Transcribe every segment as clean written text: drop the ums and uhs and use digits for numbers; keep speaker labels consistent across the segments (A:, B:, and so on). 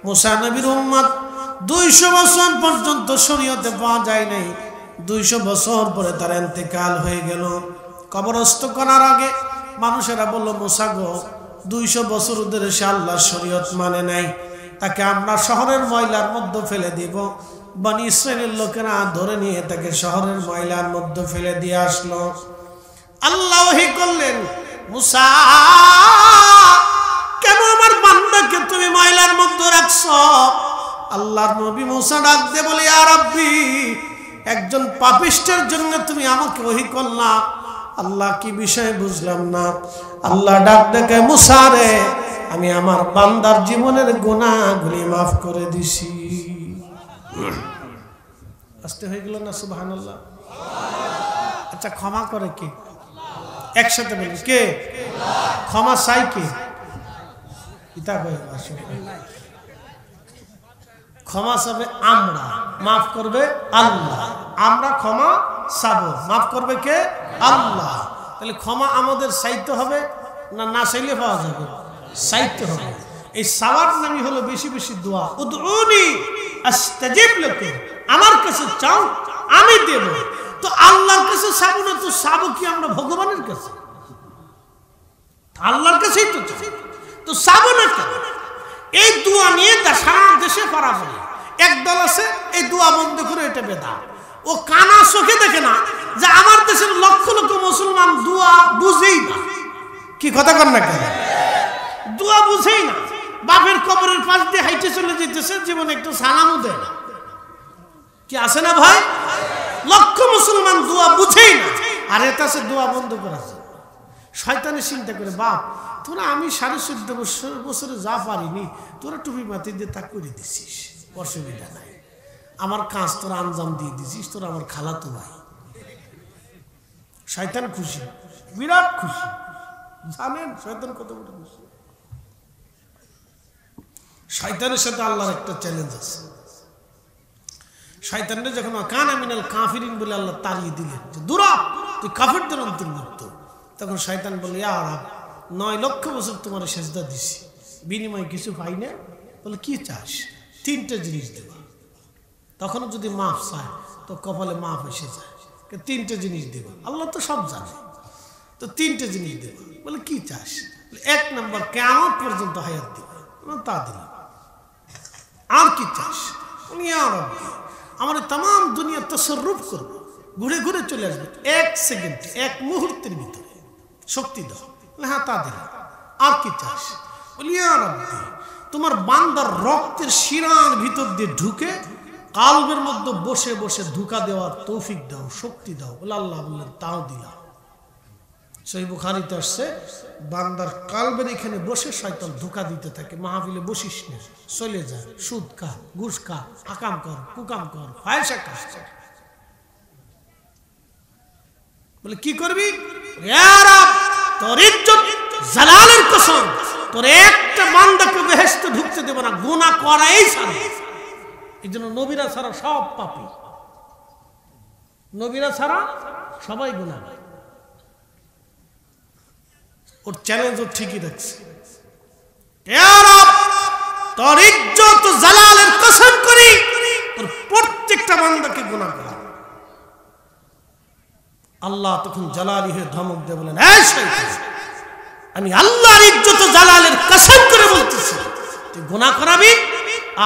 A: মুসা নবীর উম্মত 200 বছর পর্যন্ত শরীয়তে পাওয়া যায় নাই। 200 বছর পরে তার ইন্তেকাল হয়ে গেল। কবরস্থ করার আগে মানুষেরা বলল, মুসা গো, 200 বছর ধরে সে আল্লাহর শরীয়ত মানে নাই, তাকে আমরা শহরের ময়লার মধ্যে ফেলে দিব। বনি ইসরাইলের লোকেরা ধরে নিয়ে তাকে শহরের ময়লার মধ্যে ফেলে দিয়ে আসলো। আল্লাহ ওহী করলেন, মুসা কেন আমার বান্দাকে তুমি ময়লার মধ্যে রাখছো? আল্লাহর নবী মুসা ডাক দিয়ে বলে, ইয়া রাব্বি, একজন পাপিষ্টের জন্য তুমি আমাকে ওহী করলা। আল্লাহ কি বিষয় বুঝলাম না। আল্লাহ ডাক ডেকে, মুসা রে, আমি আমার বান্দার জীবনের গুনাহগুলি মাফ করে দিছি। আসতে হয়ে গেল না? সুবহানাল্লাহ। আচ্ছা, ক্ষমা করে কে? একসাথে বলি, কে? ক্ষমা চাই কে? ক্ষমা চাবে আমরা, মাফ করবে আল্লাহ। আমরা ক্ষমা চাবো, মাফ করবে কে? আল্লাহ। তাহলে ক্ষমা আমাদের চাইতে হবে না? না চাইলে পাওয়া যাবে? চাইতে হবে। এই চাওয়ার নামই হলো বেশি বেশি দোয়া। উদউনি আস্তাজিব লাকুম, আমার কাছে চাও আমি দেব। তো আল্লাহর কাছে চাবো না তো চাবো কি আমরা ভগবানের কাছে? আল্লাহর কাছেই তো চাই, তো চাবো না কেন? এই দোয়া নিয়ে সারা দেশে পারাপারি। একদল আছে এই দোয়া বন্ধ করে, এটা বেদা। ও কানা চোখে দেখে না যে আমার দেশের লক্ষ লক্ষ মুসলমান দোয়া বুঝেই না। কি কথা কর না কেন? দোয়া বুঝেই না। বাপের কবরের পাশ দিয়ে হাইটে চলে যেতেছে, জীবনে একটু সালামও দেয় না। কি আছে না ভাই? লক্ষ মুসলমান দোয়া বুঝেই না, আর এটা সে দোয়া বন্ধ করেছে। শয়তানে চিন্তা করে, বাপ তোরা আমি 14.5 বছরে যা পারিনি, তোরা টুপি মাতি দিয়ে তা করে দিছিস, অসুবিধা নাই। আমার কাজ তোরা আঞ্জাম দিয়ে দিছিস, তোরা আমার খালাতো ভাই। শয়তান খুশি, বিরাট খুশি। জানেন শয়তান কত বড় খুশি? শয়তানের সাথে আল্লাহর একটা চ্যালেঞ্জ আছে। শয়তানরে যখন কানা মিনাল কাফিরিন বলে আল্লাহ তাড়িয়ে দিলেন যে দূরা, তুই কাফিরদের অন্তর্ভুক্ত, তখন শয়তান বলে, ইয়া রাব, 9 লক্ষ বছর তোমার সেজদা দিছি, বিনিময়ে কিছু পাই না। বলে, কি চাস? 3টে জিনিস দেবা। তখন যদি মাফ চায় তো কপালে মাফ এসে যায়। 3টে জিনিস দেবা। আল্লাহ তো সব জানে, তো 3টে জিনিস দেবা। বলে, কি চাস? 1 নম্বর, কিয়ামত পর্যন্ত হায়াত দিবা। তা দিলাম। আর কি চাস? ইয়া রাব্বি, আমার তাম দুনিয়া তসররুফ করবো, ঘুরে ঘুরে চলে আসবে 1 সেকেন্ড, 1 মুহূর্তের ভিতরে, শক্তি দাও। হ্যাঁ, তা দিলাম। আর কি চাস? বলি, ইয়া রাব্বি, তোমার বান্দার রক্তের শিরার ভিতর দিয়ে ঢুকে কালবের মধ্যে বসে বসে ধোঁকা দেওয়ার তৌফিক দাও, শক্তি দাও। বলে, আল্লাহ বললেন, তাও দিলাম। সহিহ বুখারীতে আসছে, বান্দার কালবের এখানে বসে শয়তান ধোঁকা দিতে থাকে, মাহফিলে বসিস না, চলে যায়, সুদ খা, ঘুষ খা, আকাম কর, কুকাম কর, ফায়সা কাজ। বলে, কি করবি? ইয়া রাব, তোর ইজ্জত জালালের কসম, তোর একটা বান্দাকে বেহেশতে ঢুকতে দেব না, গুনাহ করাই ছাড়া। এই জন্য নবীরা ছাড়া সব পাপী, নবীরা ছাড়া সবাই গুনাহগার। ওর চ্যালেঞ্জ ও ঠিকই রাখছে। ইয়া রাব, তোর ইজ্জত জালালের কসম করি, তোর প্রত্যেকটা বান্দাকে গুনাহ করা। আল্লাহ তখন জালালি হয়ে ধমক দিয়ে বলেন, এই শয়তান, আমি আল্লাহর ইজ্জত জালালের কসম করে বলতেছি, তুই গুনাহ করাবি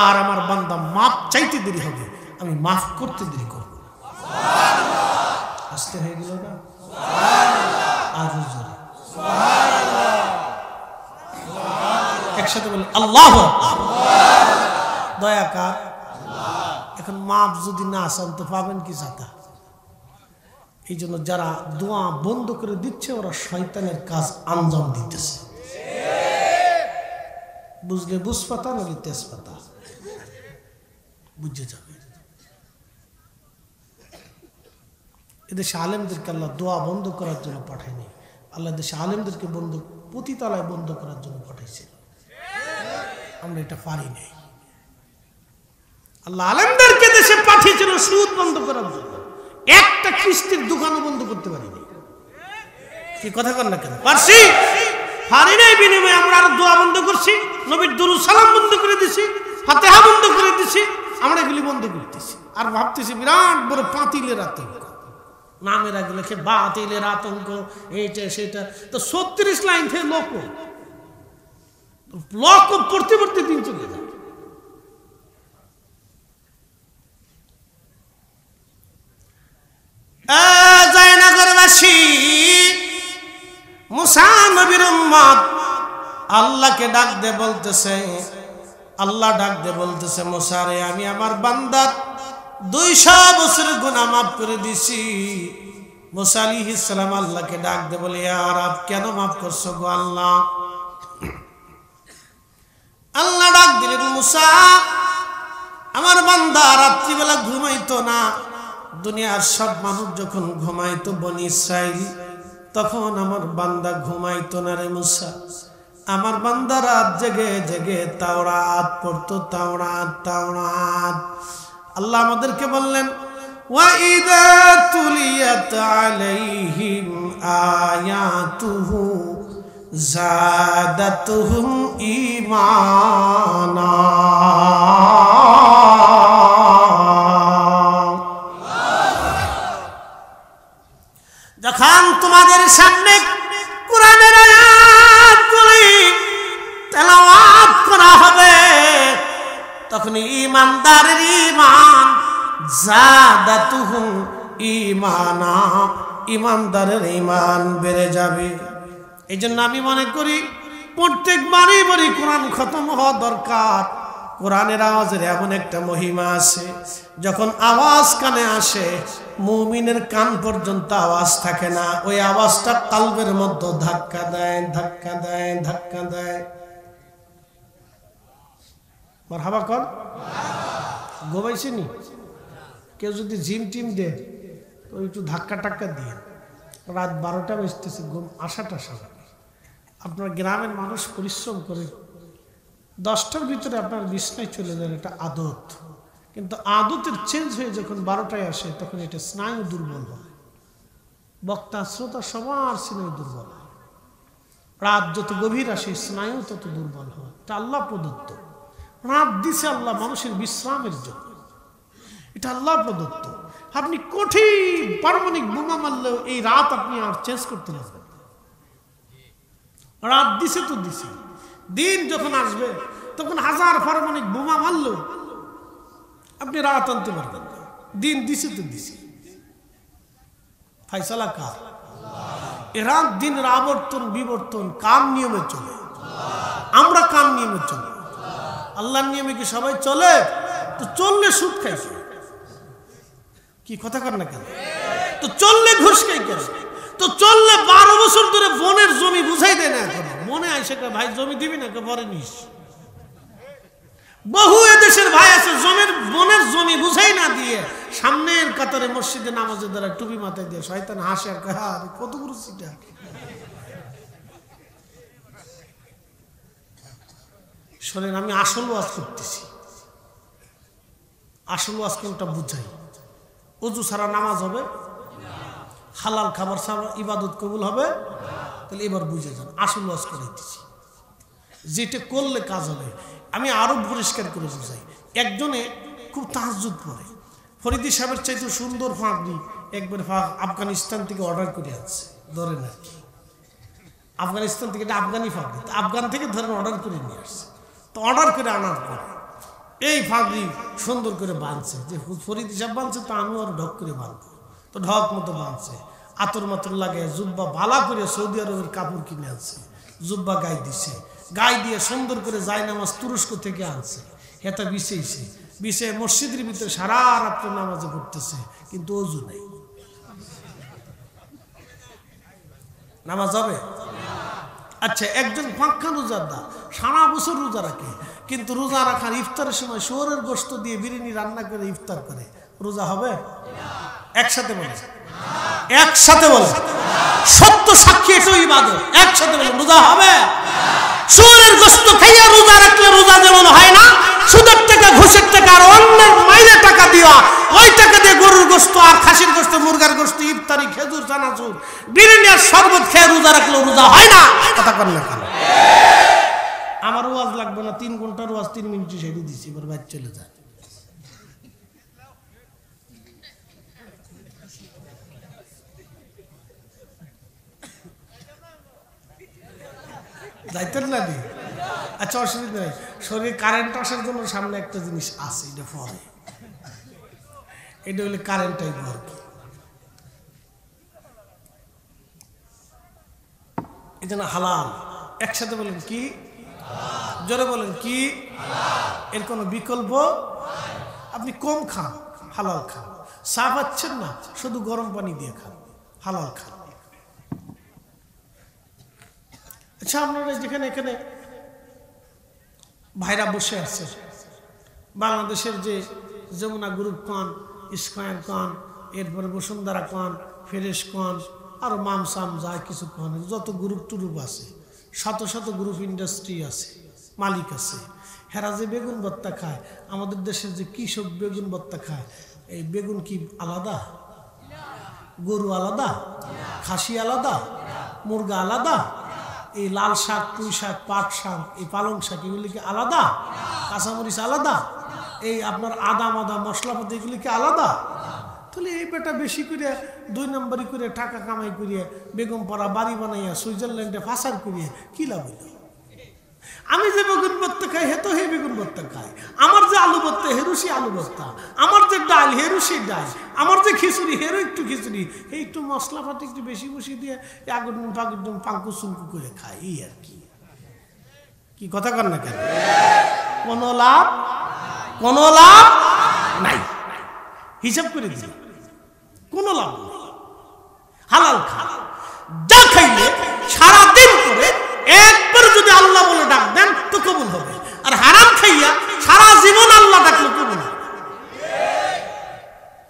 A: আর আমার বান্দা মাফ চাইতে দেরি হবে, আমি মাফ করতে দেরি করব। সুবহানাল্লাহ। আসতে হয়ে গেল না? সুবহানাল্লাহ। আজ জোরে সুবহানাল্লাহ, সুবহানাল্লাহ। একসাথে বলি, আল্লাহু আকবার। দয়া কার? আল্লাহ। এখন মাফ যদি না চান তো পাবেন কি জাতা? এই জন্য যারা দোয়া বন্ধ করে দিচ্ছে, ওরা শয়তানের কাজ আঞ্জাম দিতেছে। বুঝলে বুঝপাতা, নাহলে তেজপাতা, বুঝে যাবে। এদেশে আলেমদেরকে আল্লাহ দোয়া বন্ধ করার জন্য পাঠায়নি, আল্লাহ দেশে আলেমদেরকে বন্ধ, পতিতালয় বন্ধ করার জন্য পাঠাইছে। আমরা এটা পারি নাই। আল্লাহ আলেমদেরকে দেশে পাঠিয়েছিল সুদ বন্ধ করার জন্য, একটা কিস্তির দোকানও বন্ধ করতে পারিনি। কি কথা কর না কেন? পারছি, পারি নাই। বিনিময়ে আমরা আর দোয়া বন্ধ করছি, নবীর দুরূদ সালাম বন্ধ করে দিছি, করছি, আমরা এগুলি বন্ধ করতেছি আর ভাবতেছি বিরাট বড় পাতিলের আতঙ্ক, নামের আগে লেখে বাতিলের আতঙ্ক, এইটা সেটা। তো 36 লাইন থেকে লক পড়তে পড়তে দিন চলে যায়। জয়নগরবাসী মুসা নবীর উম্মত আল্লাহকে ডাক দে বলতেছে, আল্লাহ ডাক দে বলতেছে, মুসা রে আমি আমার বান্দার 200 বছরের গুনাহ মাফ করে দিছি। মুসা আলাইহিস সালাম আল্লাহকে ডাক দে বলে, ইয়া রব কেন মাফ করছো গো আল্লাহ? আল্লাহ ডাক দিলেন, মুসা আমার বান্দা রাত্রিবেলা ঘুমাইতো না, দুনিয়ার সব মানুষ যখন ঘুমাইতো বনি ইসরাইল, তখন আমার বান্দা ঘুমাইতো না রে মুসা। আমার বান্দা রাত জেগে জেগে তাওরাত পড়তো, তাওরাত তাওরাত। আল্লাহ আমাদেরকে বললেন, ওয়া ইযা তুলিয়াত আলাইহিম আয়াতুহু যাদাতুহুম ঈমানা। যখন তোমাদের সামনে কোরআনের আয়াতগুলি তেলাওয়াত করা হবে, তখন ঈমানদারের ঈমান যাদাতুহুম ঈমানা, ঈমানদারের ঈমান বেড়ে যাবে। এই জন্য আমি মনে করি প্রত্যেক বাড়ি বাড়ি কোরআন খতম হওয়া দরকার। কোরআনের আওয়াজের এমন একটা মহিমা আছে, যখন আওয়াজ কানে আসে মুমিনের কান পর্যন্ত আওয়াজ থাকে না, ওই আওয়াজটা কলবের মধ্যে ধাক্কা দেয়, ধাক্কা দেয়, ধাক্কা দেয়। মারহাবা কর। ঘুমাইছেনি? কেউ যদি জিম টিম দে তো একটু ধাক্কা টাক্কা দিয়ে, রাত 12টা বাজতেছে, ঘুম আসাটা স্বাভাবিক। আপনার গ্রামের মানুষ পরিশ্রম করে 10টার ভিতরে আপনার বিছনায় চলে যান, এটা আদত। কিন্তু আদতের চেঞ্জ হয়ে যখন 12টায় আসে, তখন এটা স্নায়ু দুর্বল হয়, বক্তা শ্রোতা সবার স্নায়ু দুর্বল হয়। রাত যত গভীর আসে স্নায়ু তত দুর্বল হয়। এটা আল্লাহ প্রদত্ত। রাত দিছে আল্লাহ মানুষের বিশ্রামের জন্য, এটা আল্লাহ প্রদত্ত। আপনি কঠিন পারমাণবিক বোমা মারলেও এই রাত আপনি আর চেঞ্জ করতে পারবেন। রাত দিছে তো দিছে, দিন যখন আসবে তখন 1000 পারমাণবিক বোমা মারলেও আপনি রাত আনতে পারবেন না। দিন দিছে তো দিছে, ফায়সালা কার? এ রাত দিনের আবর্তন বিবর্তন কার নিয়মে চলে? আমরা কার নিয়মে চলে? আল্লাহর নিয়মে কি সবাই চলে? তো চললে সুদ খাইছে, কি কথা কর না কেন? তো চললে ঘুষ খাই কেন? তো চললে 12 বছর ধরে বনের জমি বুঝাই দেয় না, এখন মনে আসে ভাই জমি দিবি না, পরে নিস। বহু এদেশের ভাই আছে বনের জমি বুঝাই না দিয়ে সামনের কাতারে মসজিদে নামাজের দ্বারা টুপি মাথায় দিয়ে শয়তান হাসে আর কত বড় সিটা। শোনেন, আমি আসল ওয়াজ করতেছি, আসল ওয়াজ কোনটা বুঝাই। ওযু ছাড়া নামাজ হবে? হালাল খাবার ছাড়া ইবাদত কবুল হবে? তাহলে এবার বুঝে যান, আসল ওয়াজ করাইতেছি, যেটা করলে কাজ হবে। আমি আরো পরিষ্কার করে বুঝাই। একজনে খুব তাহাজ্জুদ পড়ে, ফরিদি সাহেবের চাইতে সুন্দর ফাঁকনি একবার আফগানিস্তান থেকে অর্ডার করে আনছে, ধরেন আর কি আফগানিস্তান থেকে, এটা আফগানি ফাঁকনি, আফগান থেকে ধরেন অর্ডার করে নিয়ে আসছে। তো অর্ডার করে আনার পর এই ফাঁকনি সুন্দর করে বাঁধছে, যে ফরিদি সাহেব বাঁধছে তো আমিও আর ঢক করে বাঁধবো। তো ঢক মতো বাঁধছে, আতর মাতর লাগে, জুব্বা ভালা করে সৌদি আরবের কাপড় কিনে আনছে, জুব্বা গায়ে দিছে, গায়ে দিয়ে সুন্দর করে জায়নামাজ তুরস্ক থেকে আনছে, হেতা বিছেইছে, বিছে মসজিদের ভিতরে সারা রাত্র নামাজে পড়তেছে, কিন্তু ওযু নেই। নামাজ হবে? আচ্ছা, একজন পাক্কা রোজাদার সারা বছর রোজা রাখে, কিন্তু রোজা রাখার ইফতারের সময় শুয়োরের গোশত দিয়ে বিরিয়ানি রান্না করে ইফতার করে, রোজা হবে? একসাথে বলে, একসাথে বলে, সত্য সাক্ষী এটাও ইবাদত, একসাথে বলে রোজা হবে? শুয়োরের গোশত খাইয়া রোজা রাখলে রোজা যেমন হয় না, সুদের টাকা ঘুষের টাকা আর অন্যের মাইনে টাকা দিয়া ওই টাকা দিয়ে গরুর গোশত আর খাসির গোশত মুরগার গোশত ইফতারি খেজুর চানাচুর বিরিয়ানি আর শরবত খেয়ে রোজা রাখলে রোজা হয় না। কথা কর না কেন? আমার ওয়াজ লাগবে না, 3 ঘন্টার ওয়াজ 3 মিনিটে সেরে দিচ্ছি, এবার বাইরে চলে যায়। যাইতেন না নি? আচ্ছা অসুবিধা নেই, শরীরে কারেন্ট আসার জন্য সামনে একটা জিনিস আছে, এটা পরে, এটা হলে কারেন্ট টাইপ আর কি। এই জন্য হালাল, একসাথে বলেন কি? জোরে বলেন কি? এর কোনো বিকল্প? আপনি কম খান, হালাল খান। চা পাচ্ছেন না, শুধু গরম পানি দিয়ে খান, হালাল খান। আচ্ছা আপনারা যেখানে এখানে ভাইরা বসে আছে, বাংলাদেশের যে যমুনা গ্রুপ কন, স্কয়ার কন, এরপরে বসুন্ধরা কন, ফেরেশ কন, আরো মামসাম যা কিছু কন, যত গ্রুপ টুরুপ আছে, শত শত গ্রুপ ইন্ডাস্ট্রি আছে, মালিক আছে, হেরা যে বেগুন ভর্তা খায়, আমাদের দেশের যে কৃষক বেগুন ভর্তা খায়, এই বেগুন কি আলাদা? গরু আলাদা? খাসি আলাদা? মুরগা আলাদা? এই লাল শাক, পুঁই শাক, পাট শাক, এই পালং শাক, এগুলি কি আলাদা? কাঁচামরিচ আলাদা? এই আপনার আদা মাদা মশলাপাতি এগুলি কি আলাদা? তাহলে এই বেটা বেশি করে 2 নম্বরই করে টাকা কামাই করিয়ে বেগম পড়া বাড়ি বানাইয়া সুইজারল্যান্ডে ফাঁসার করিয়ে কি লাভ হইল? আমি যে বেগুন ভর্তা খাই, হে তো হে বেগুন ভর্তা খাই, আমার যে আলু ভর্তা হেরুসি আলু ভর্তা, আমার যে ডাল হেরুসি ডাল, আমার যে খিচুড়ি হেরো একটু খিচুড়ি, এই একটু মশলাপাতি একটু বেশি বসি দিয়ে আগুন পাগুন পাঙ্কু চুঙ্কু করে খাই, এই আর কি। কি কথা কর না কেন? কোনো লাভ, কোনো লাভ নাই। হিসাব করে দিই, কোনো লাভ নেই। হালাল খা, যা খাইলে সারাদিন করে একবার যদি আল্লাহ বলে ডাক দেন তো কবুল হবে, আর হারাম খাইয়া সারা জীবন আল্লাহ ডাকলে কবুল হবে।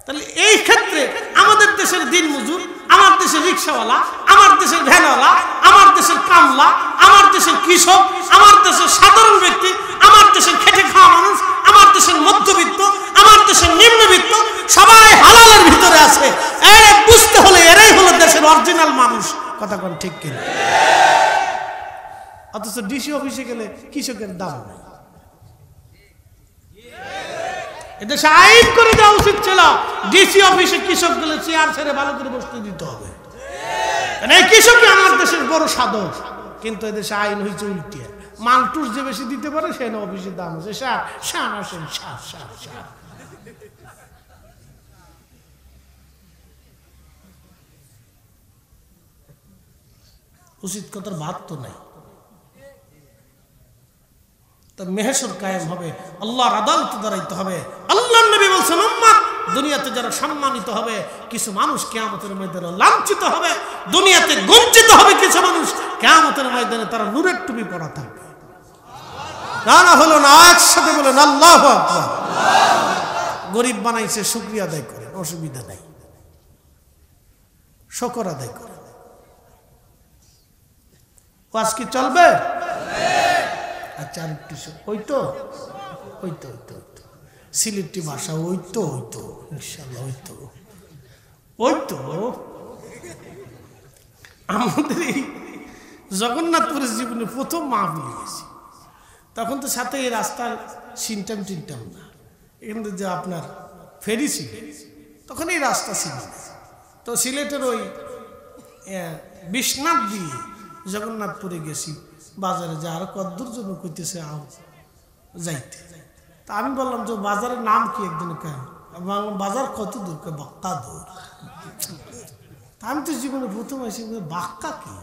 A: তাহলে এই ক্ষেত্রে আমাদের দেশের দিন মজুর, আমার দেশের রিক্সাওয়ালা, আমার দেশের ভ্যানওয়ালা, আমার দেশের কামলা, আমার দেশের কৃষক, আমার দেশের সাধারণ ব্যক্তি, আমার দেশের খেটে খাওয়া মানুষ, আমার দেশের মধ্যবিত্ত, আমার দেশের নিম্নবিত্ত, সবাই হালালের ভিতরে আছে। এরা বুঝতে হলে এরাই হলো দেশের অরিজিনাল মানুষ। কথা কোন ঠিক কিনা? অথচ ডিসি অফিসে গেলে কৃষকের দাম নাই। এদেশে আইন করে দেওয়া উচিত ছিল, ডিসি অফিসে কৃষক গেলে চেয়ার ছেড়ে ভালো করে বসতে দিতে হবে। এই কৃষকই আমার দেশের বড় সাধক, কিন্তু এদেশে আইন হয়েছে উল্টে, মালটুস যে বেশি দিতে পারে সে না অফিসের দাম আছে উচিত কথার ভাত তো নাই। মেহেশর কায়েম হবে, আল্লাহর আদালতে দাঁড়াইতে হবে। আল্লাহর নবী বলছেন উম্মত দুনিয়াতে যারা সম্মানিত হবে, কিছু মানুষ কিয়ামতের ময়দানে লাঞ্ছিত হবে। দুনিয়াতে গঞ্জিত হবে কিছু মানুষ, কিয়ামতের ময়দানে তারা নূরের টুপি পরা থাকবে। না হলো না, একসাথে বলেন আল্লাহু আকবার। গরিব বানাইছে, শুকরিয়া আদায় করেন, অসুবিধা নাই, শুকর আদায় করেন। ওয়াজ কি চলবে? আচ্ছা আরেকটু ওই তো সিলেটি ভাষা, ওই তো ইনশাআল্লাহ ওই তো আমাদের এই জগন্নাথপুরের জীবনে প্রথম মাহফিল গেছি, তখন তো সাথে এই রাস্তার চিনতাম না, এখান থেকে যে আপনার ফেরি ছিল, তখন এই রাস্তা ছিল। তো সিলেটের ওই বিশ্বনাথ দিয়ে জগন্নাথপুরে গেছি, বাজারে যা আরো কদ্দূর জন্য কইতেছে যাইতে। তা আমি বললাম যে বাজারের নাম কি? একদিন বাজার কত দূর? বাক্কা দূর। আমি তো জীবনে প্রথম আসি, বাক্কা কি?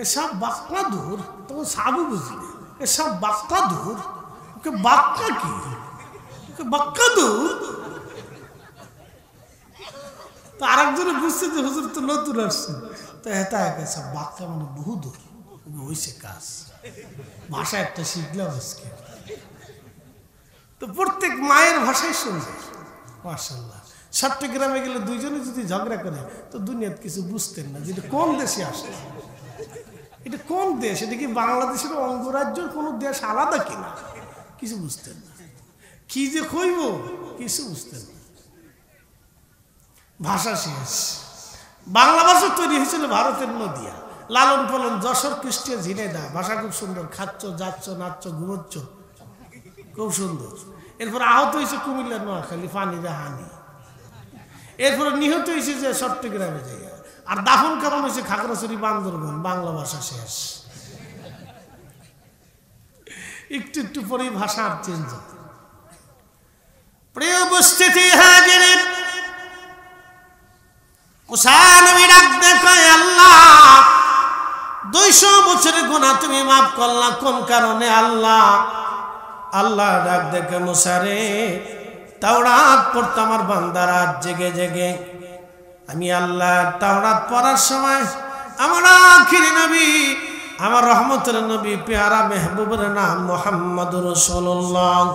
A: এসব বাক্কা দূর, তখন সাবু বুঝলি এসব বাক্কা দূর, বাক্কা কি? বাক্কা দূর। তো আরেকজনে বুঝছে যে হুজুর তো নতুন আসছে, তো এটা সব বাক্কা মানে বহু দূর হয়েছে কাজ, ভাষা একটা শিখলাম আজকে। তো প্রত্যেক মায়ের ভাষাই শুনবে মাশাআল্লাহ। চট্টগ্রামে গেলে দুইজনে যদি ঝগড়া করে তো দুনিয়াতে কিছু বুঝতেন না, যেটা কোন দেশে আসলে, এটা কোন দেশ, এটা কি বাংলাদেশের অঙ্গরাজ্যের কোন দেশ আলাদা কিনা কিছু বুঝতেন না, কি যে কইব কিছু বুঝতেন না। ভাষা শেষ। বাংলা ভাষা তৈরি হয়েছিল ভারতের নদিয়া, লালন পালন যশোর, কুষ্টিয়া, ঝিনাইদহ। ভাষা খুব সুন্দর, খাচ্ছ, যাচ্ছ, নাচছ, ঘুমোচ্ছ, খুব সুন্দর। এরপর আহত হয়েছে কুমিল্লার নোয়াখালী, পানির হানি। এরপরে নিহত হয়েছে যে চট্টগ্রামে জায়গা, আর দাফন কারণ হয়েছে খাগড়াছড়ি, বান্দরবান। বাংলা ভাষা শেষ। একটু একটু পরে ভাষা চেঞ্জ হয়। প্রিয় উপস্থিতি হাজিরিন, মুসা নবী ডাক দেখায়, আল্লাহ 200 বছরের গুনাহ তুমি মাফ করলা কোন কারণে আল্লাহ? আল্লাহ ডাক দেখে, মুসা রে, তাওরাত পড়তো আমার বান্দারা জেগে জেগে। আমি আল্লাহ তাওরাত পড়ার সময় আমার আখিরি নবী, আমার রহমতের নবী, পেয়ারা মেহবুবের নাম মুহাম্মদুর রাসূলুল্লাহ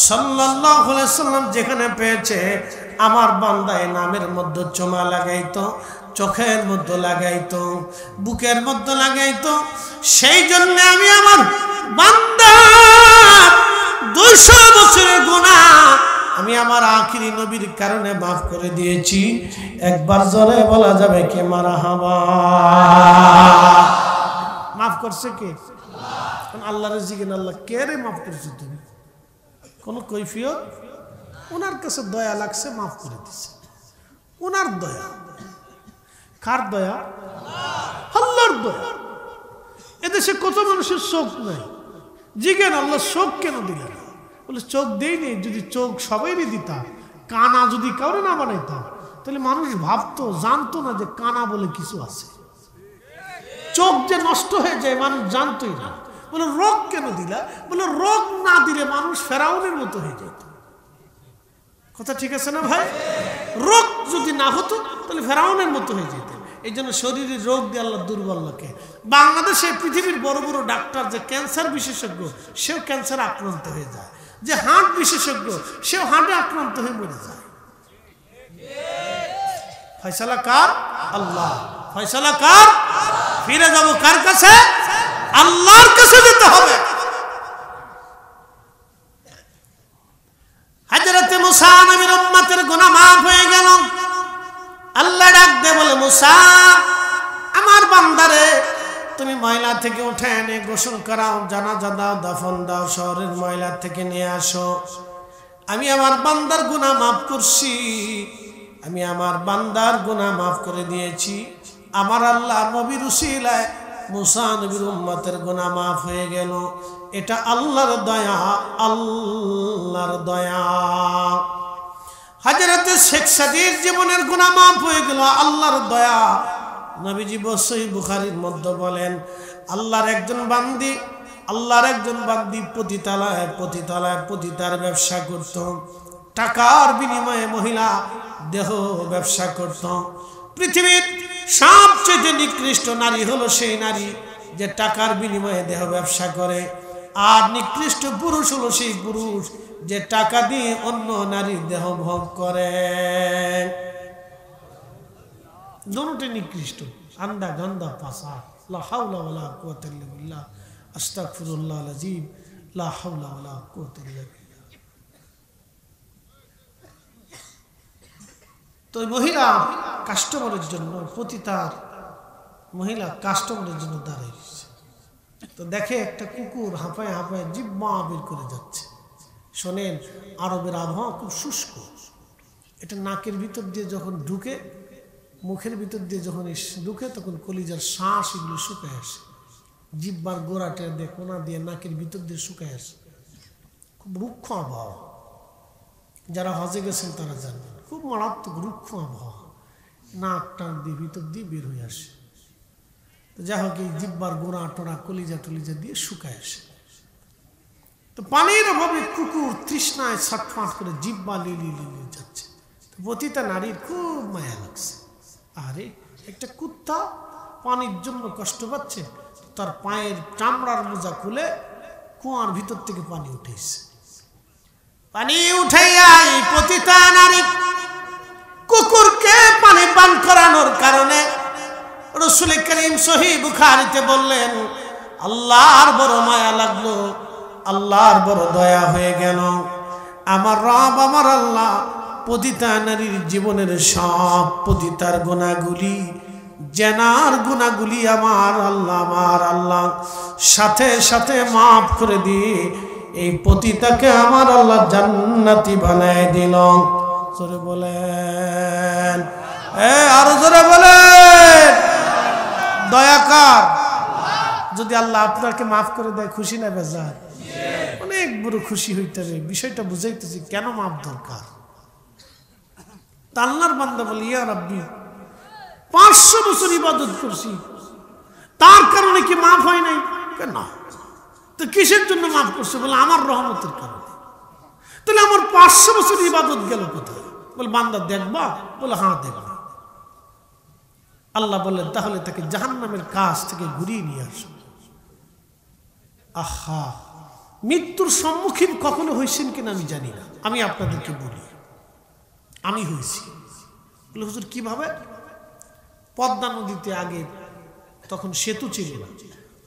A: সাল্লাল্লাহু আলাইহি ওয়াসাল্লাম যেখানে পেয়েছে, আমার বান্দা এই নামের মধ্যে চুমা লাগাইতো, চোখের মধ্যে লাগাইতো, বুকের মধ্যে লাগাইতো। সেই জন্য আমি আমার বান্দা 200 বছরের গুনাহ আমি আমার আখিরি নবীর কারণে মাফ করে দিয়েছি। একবার জোরে বলা যাবে কে মারহাবা? মাফ করছে কে? আল্লাহর জিজ্ঞেস, আল্লাহ কে রে মাফ করছে? তুমি কোন কৈফিয়ত? ওনার কাছে দয়া লাগছে, মাফ করে দিছে। ওনার দয়া। কার দয়া? আল্লাহর দয়া। এদেশে কত মানুষের চোখ নাই, জিজ্ঞেস আল্লাহ চোখ কেন দিলেন? বলে চোখ দেয়নি, যদি চোখ সবাইরই দিতাম, কানা যদি কাউরে না বানাইতাম, তাহলে মানুষ ভাবতো, জানতো না যে কানা বলে কিছু আছে। চোখ যে নষ্ট হয়ে যায় মানুষ জানতোই না। বলে রোগ কেন দিলা? বলে রোগ না দিলে মানুষ ফেরাউনের মতো হয়ে যেত। কথা ঠিক আছে না ভাই? রোগ যদি না হতো তাহলে ফেরাউনের মতো হয়ে যেত। এই জন্য শরীরের রোগ দিয়ে আল্লাহ দুর্বল লোকে। বাংলাদেশে পৃথিবীর বড় বড় ডাক্তার, যে ক্যান্সার বিশেষজ্ঞ, সেও ক্যান্সার আক্রান্ত হয়ে যায়। যে হার্ট বিশেষজ্ঞ, সেও হার্টে আক্রান্ত হয়ে মরে যায়। ফয়সালা কার? আল্লাহ। ফয়সালা কার? ফিরে যাব কার কাছে? আল্লাহর কাছে যেতে হবে। হযরত মুসা নবীর উম্মতের গুনাহ মাফ হয়ে গেল। আল্লাহ ডাক দে বলে, মুসা আমার বান্দারে তুমি ময়লা থেকে উঠে এনে গোসল করাও, জানাজা দাও, দাফন দাও, শহরের ময়লা থেকে নিয়ে আসো। আমি আমার বান্দার গুনাহ মাফ করছি, আমি আমার বান্দার গুনাহ মাফ করে দিয়েছি। আমার আল্লাহ নবীর উসিলায় মুসা নবীর উম্মতের গুনাহ মাফ হয়ে গেল। এটা আল্লাহর দয়া, আল্লাহর দয়া। হযরত শেখ সাদির জীবনের গুনাহ মাফ হয়ে গেল, আল্লাহর দয়া। নবীজি সহিহ বুখারীর মধ্যে বলেন, আল্লাহর একজন বান্দি পতিতার ব্যবসা করত। টাকার বিনিময়ে মহিলা দেহ ব্যবসা করত। পৃথিবীর সবচেয়ে নিকৃষ্ট নারী হলো সেই নারী যে টাকার বিনিময়ে দেহ ব্যবসা করে। আর নিকৃষ্ট পুরুষ হলো সেই পুরুষ যে টাকা দিয়ে অন্য নারীর দেহ ভোগ করে। দুটোই নিকৃষ্ট, আন্দা গন্দা পাসা। লা হাওলা ওয়ালা কুওয়াতা ইল্লা বিল্লাহ, আস্তাগফিরুল্লাহ আযীম, লা হাওলা ওয়ালা কুওয়াতা ইল্লা বিল্লাহ। তো মহিলা কাস্টমারের জন্য, পতিতার মহিলা কাস্টমারের জন্য দাঁড়িয়েছে। তো দেখে একটা কুকুর হাঁপায় হাঁপায় জিহ্বা বের করে যাচ্ছে। শোনেন, আরবের আবহাওয়া খুব শুষ্ক। এটা নাকের ভিতর দিয়ে যখন ঢুকে, মুখের ভিতর দিয়ে যখন ঢুকে, তখন কলিজার শ্বাস এগুলো শুকায় আসে। জিহ্বার গোড়াটা দিয়ে, কোনা দিয়ে, নাকের ভিতর দিয়ে শুকায় আসে। খুব রুক্ষ আবহাওয়া। যারা হজে গেছেন তারা জানবেন, খুব মারাত্মক রুক্ষ আবহাওয়া। নাক টাক দিয়ে ভিতর দিয়ে বের হয়ে আসে। তো যাই হোক, এই জিহ্বার গোড়া টোড়া কলিজা টলিজা দিয়ে শুকায় আসে। তো পানির অভাবে কুকুর তৃষ্ণায় ছটফট করে জিহ্বা লিলি যাচ্ছে। তো পতিতা নারীর খুব মায়া লাগছে। আরে একটা কুত্তা পানির জন্য কষ্ট পাচ্ছে, তার পায়ের চামড়ার মোজা খুলে কুয়ার ভিতর থেকে পানি উঠেছে। পানি উঠাইয়া এই পতিতা নারী কুকুরকে পানি পান করানোর কারণে রাসূল করিম সহিহ বুখারীতে বললেন, আল্লাহর বড় মায়া লাগলো, আল্লাহর বড় দয়া হয়ে গেল। আমার রব, আমার আল্লাহ পতিতা নারীর জীবনের সব পতিতার গুনাহগুলি, জেনার গুনাহগুলি আমার আল্লাহ সাথে সাথে মাফ করে দিয়ে এই পতিতাকে আমার আল্লাহ জান্নাতি বানায় দিল। জোরে বলেন, আরো জোরে বলেন। দয়া কার? যদি আল্লাহ আপনাকে মাফ করে দেয় খুশি না বেজার? অনেক বড় খুশি হইতে হবে। বিষয়টা বুঝাইতেছি কেন মাফ দরকার। আল্লাহর বান্দা বলে, ইয়া রাব্বি 500 বছর ইবাদত করছি, তার কারণে কি মাফ হয় নাই? কেন? তো কিসের জন্য মাফ করছে? বলে আমার রহমতের কারণে। তাহলে আমার 500 বছর ইবাদত গেল কোথায়? বলে বান্দা দেখবা? বলে হ্যাঁ দেখবা। আল্লাহ বললেন তাহলে তাকে জাহান্নামের কাছ থেকে ঘুরিয়ে নিয়ে আসো। আহা, মৃত্যুর সম্মুখীন কখনো হয়েছেন কিনা আমি জানি না, আমি আপনাদেরকে বলি আমি হয়েছি। বলে হুজুর কিভাবে? পদ্মা নদীতে আগে তখন সেতু ছিল না,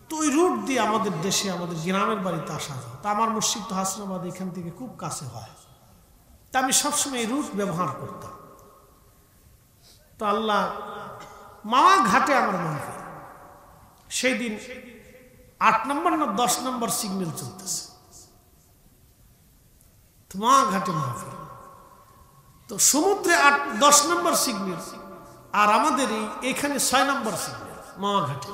A: তো ওই রুট দিয়ে আমাদের দেশে আমাদের গ্রামের বাড়িতে আসা যায়। তা আমার মসজিদ তো হাসনাবাদ এখান থেকে খুব কাছে হয়, তা আমি সবসময় এই রুট ব্যবহার করতাম। তো আল্লাহ মাওয়া ঘাটে আমার মাহফিল, সেই দিন 8 নম্বর না 10 নম্বর সিগন্যাল চলতেছে, তো মাওয়া ঘাটে মাহফিল। তো সমুদ্রে 10 নম্বর সিগন্যাল, আর আমাদের এইখানে 6 নম্বর সিগন্যাল মাওয়া ঘাটে।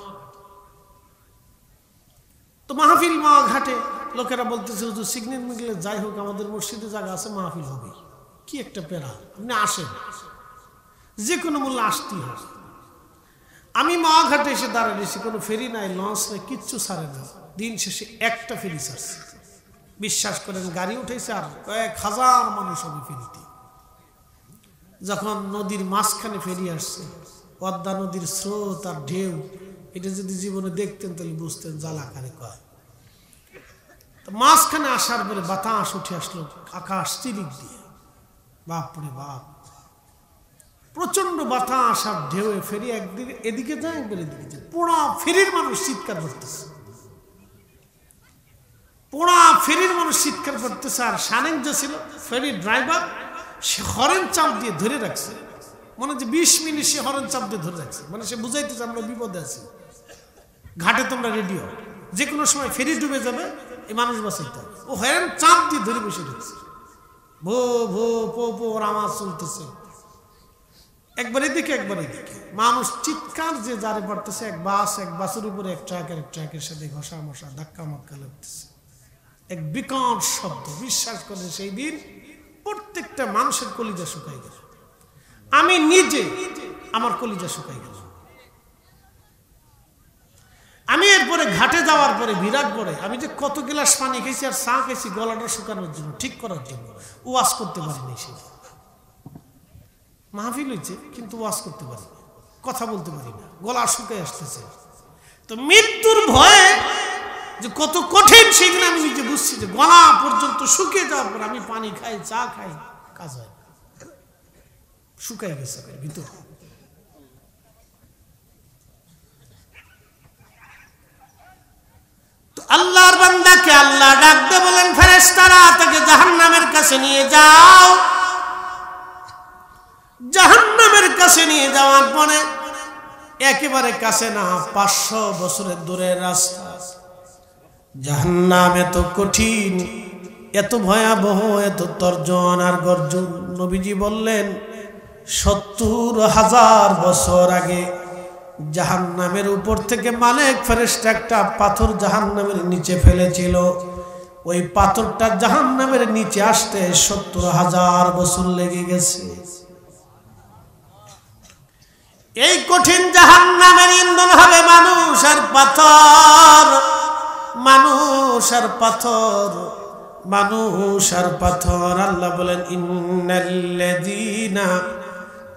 A: তো মাহফিল মাওয়া ঘাটে, লোকেরা বলতেছে হুজুর সিগন্যাল মিগলে যাই হোক আমাদের মসজিদে জায়গা আছে, মাহফিল হবে। কি একটা পেরা, আপনি আসেন, যে কোনো মূল্যে আসতেই হবে। আমি মাওয়া ঘাটে এসে দাঁড়িয়েছি, কোনো ফেরি নাই, লঞ্চ নাই, কিচ্ছু ছাড়ে না। দিন শেষে একটা ফেরি ছাড়ছে, বিশ্বাস করেন গাড়ি উঠেছে আর কয়েক হাজার মানুষ হবে ফেরিতে। যখন নদীর মাঝখানে ফেরি আসছে, পদ্মা নদীর স্রোত আর ঢেউ, এটা যদি জীবনে দেখতেন তাহলে বুঝতেন জ্বালাকারে কয়। তো মাঝখানে আসার পরে বাতাস উঠে আসলো আকাশ চিরিক দিয়ে, বাপরে বাপ, প্রচন্ড বাতাস আর ঢেউয়ে ফেরি একদিকে এদিকে যায় একবার এদিকে যায়, পোড়া ফেরির মানুষ চিৎকার করতেছে, পোড়া ফেরির মানুষ চিৎকার করতেছে। আর সানেন যে ছিল ফেরির ড্রাইভার, সে হরেন চাপ দিয়ে ধরে রাখছে, মনে হচ্ছে 20 মিনিট সে হরেন চাপ দিয়ে ধরে রাখছে, মানে সে বুঝাইতেছে আমরা বিপদে আছি, ঘাটে তোমরা রেডি হও, যে কোনো সময় ফেরি ডুবে যাবে, এই মানুষ বাঁচাইতে হবে। ও হরেন চাপ দিয়ে ধরে বসে রেখেছে, ভো ভো পো পো ওর আওয়াজ চলতেছে, একবার এদিকে একবার এদিকে, মানুষ চিৎকার যে যারে পড়তেছে। এক বাসের উপরে এক ট্রাকের সাথে ঘষা মশা ধাক্কা মাক্কা লাগতেছে, এক বিকট শব্দ। বিশ্বাস করে সেই দিন প্রত্যেকটা মানুষের কলিজা শুকাই গেল, আমি নিজে আমার কলিজা শুকাই গেল। আমি এরপরে ঘাটে যাওয়ার পরে বিরাট পরে আমি যে কত গ্লাস পানি খেয়েছি আর চা খেয়েছি গলাটা শুকানোর জন্য, ঠিক করার জন্য, ওয়াজ করতে পারিনি। সে মাহফিল হয়েছে কিন্তু ওয়াজ করতে পারি না, কথা বলতে পারি না, গলা শুকায় আসতেছে। তো মৃত্যুর ভয়ে যে কত কঠিন সেদিন আমি নিজে বুঝছি, যে গলা পর্যন্ত শুকিয়ে যাওয়ার পর আমি পানি খাই, চা খাই, কাজ হয়, শুকায় গেছে ভিতর। তো আল্লাহর বান্দাকে আল্লাহ ডাকতে বলেন, ফেরেশতারা তাকে জাহান্নামের কাছে নিয়ে যাও। জাহান্নামের কাছে নিয়ে যাওয়ার পরে একেবারে কাছে না, 500 বছরের দূরের রাস্তা। জাহান্নাম এত কঠিন, এত ভয়াবহ, এত তর্জন আর গর্জন। নবীজি বললেন 70,000 বছর আগে জাহান্নামের উপর থেকে মালিক ফেরেশতা একটা পাথর জাহান্নামের নিচে ফেলেছিল। ওই পাথরটা জাহান্নামের নিচে আসতে 70,000 বছর লেগে গেছে। এই কঠিন জাহান্নামের ইন্ধন হবে মানুষ আর পাথর, মানুষ আর পাথর, মানুষ আর পাথর। আল্লাহ বলেন, ইন্নাল্লাযীনা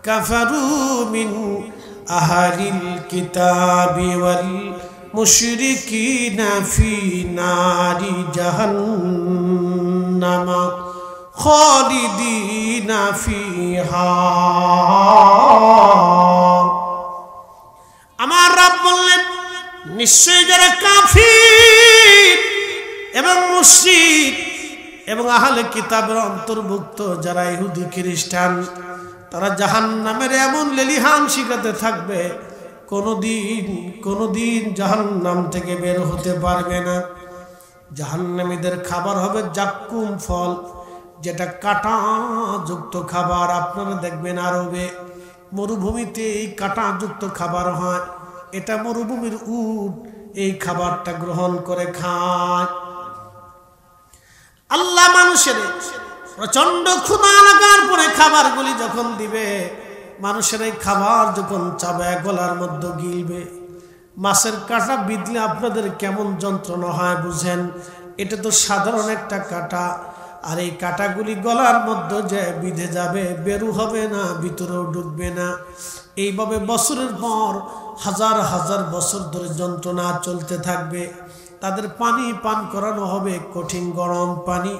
A: কাফারু মিন আহলিল কিতাবি ওয়াল মুশরিকিনা ফি নারি জাহান্নাম খালিদিনা ফিহা। আমার রব বললেন, নিশ্চয়ই যারা কাফির এবং মুশরিক এবং আহলে কিতাবের অন্তর্ভুক্ত যারা ইহুদি খ্রিস্টান, তারা জাহান্নামের এমন লেলিহান শিখাতে থাকবে, কোনদিন জাহান্নাম থেকে বের হতে পারবে না। জাহান্নামীদের খাবার হবে জাক্কুম ফল, যেটা কাঁটা যুক্ত খাবার। আপনারা দেখবেন আরবে মরুভূমিতে এই কাঁটা যুক্ত খাবার হয়। এটা মরুভূমির উট, এই খাবারটা গ্রহণ করে খায়। আল্লাহ মানুষের প্রচন্ড ক্ষুধা লাগার পরে খাবারগুলি যখন দিবে, মানুষের এই খাবার যখন চাবে গলার মধ্যে গিলবে, মাছের কাঁটা বিঁধলে আপনাদের কেমন যন্ত্রণা হয় বুঝেন। এটা তো সাধারণ একটা কাঁটা, আর এই কাঁটাগুলি গলার মধ্যে যে বিঁধে যাবে, বেরু হবে না, ভিতরেও ঢুকবে না। এইভাবে বছরের পর হাজার হাজার বছর ধরে যন্ত্রণা চলতে থাকবে। তাদের পানি পান করানো হবে, কঠিন গরম পানি।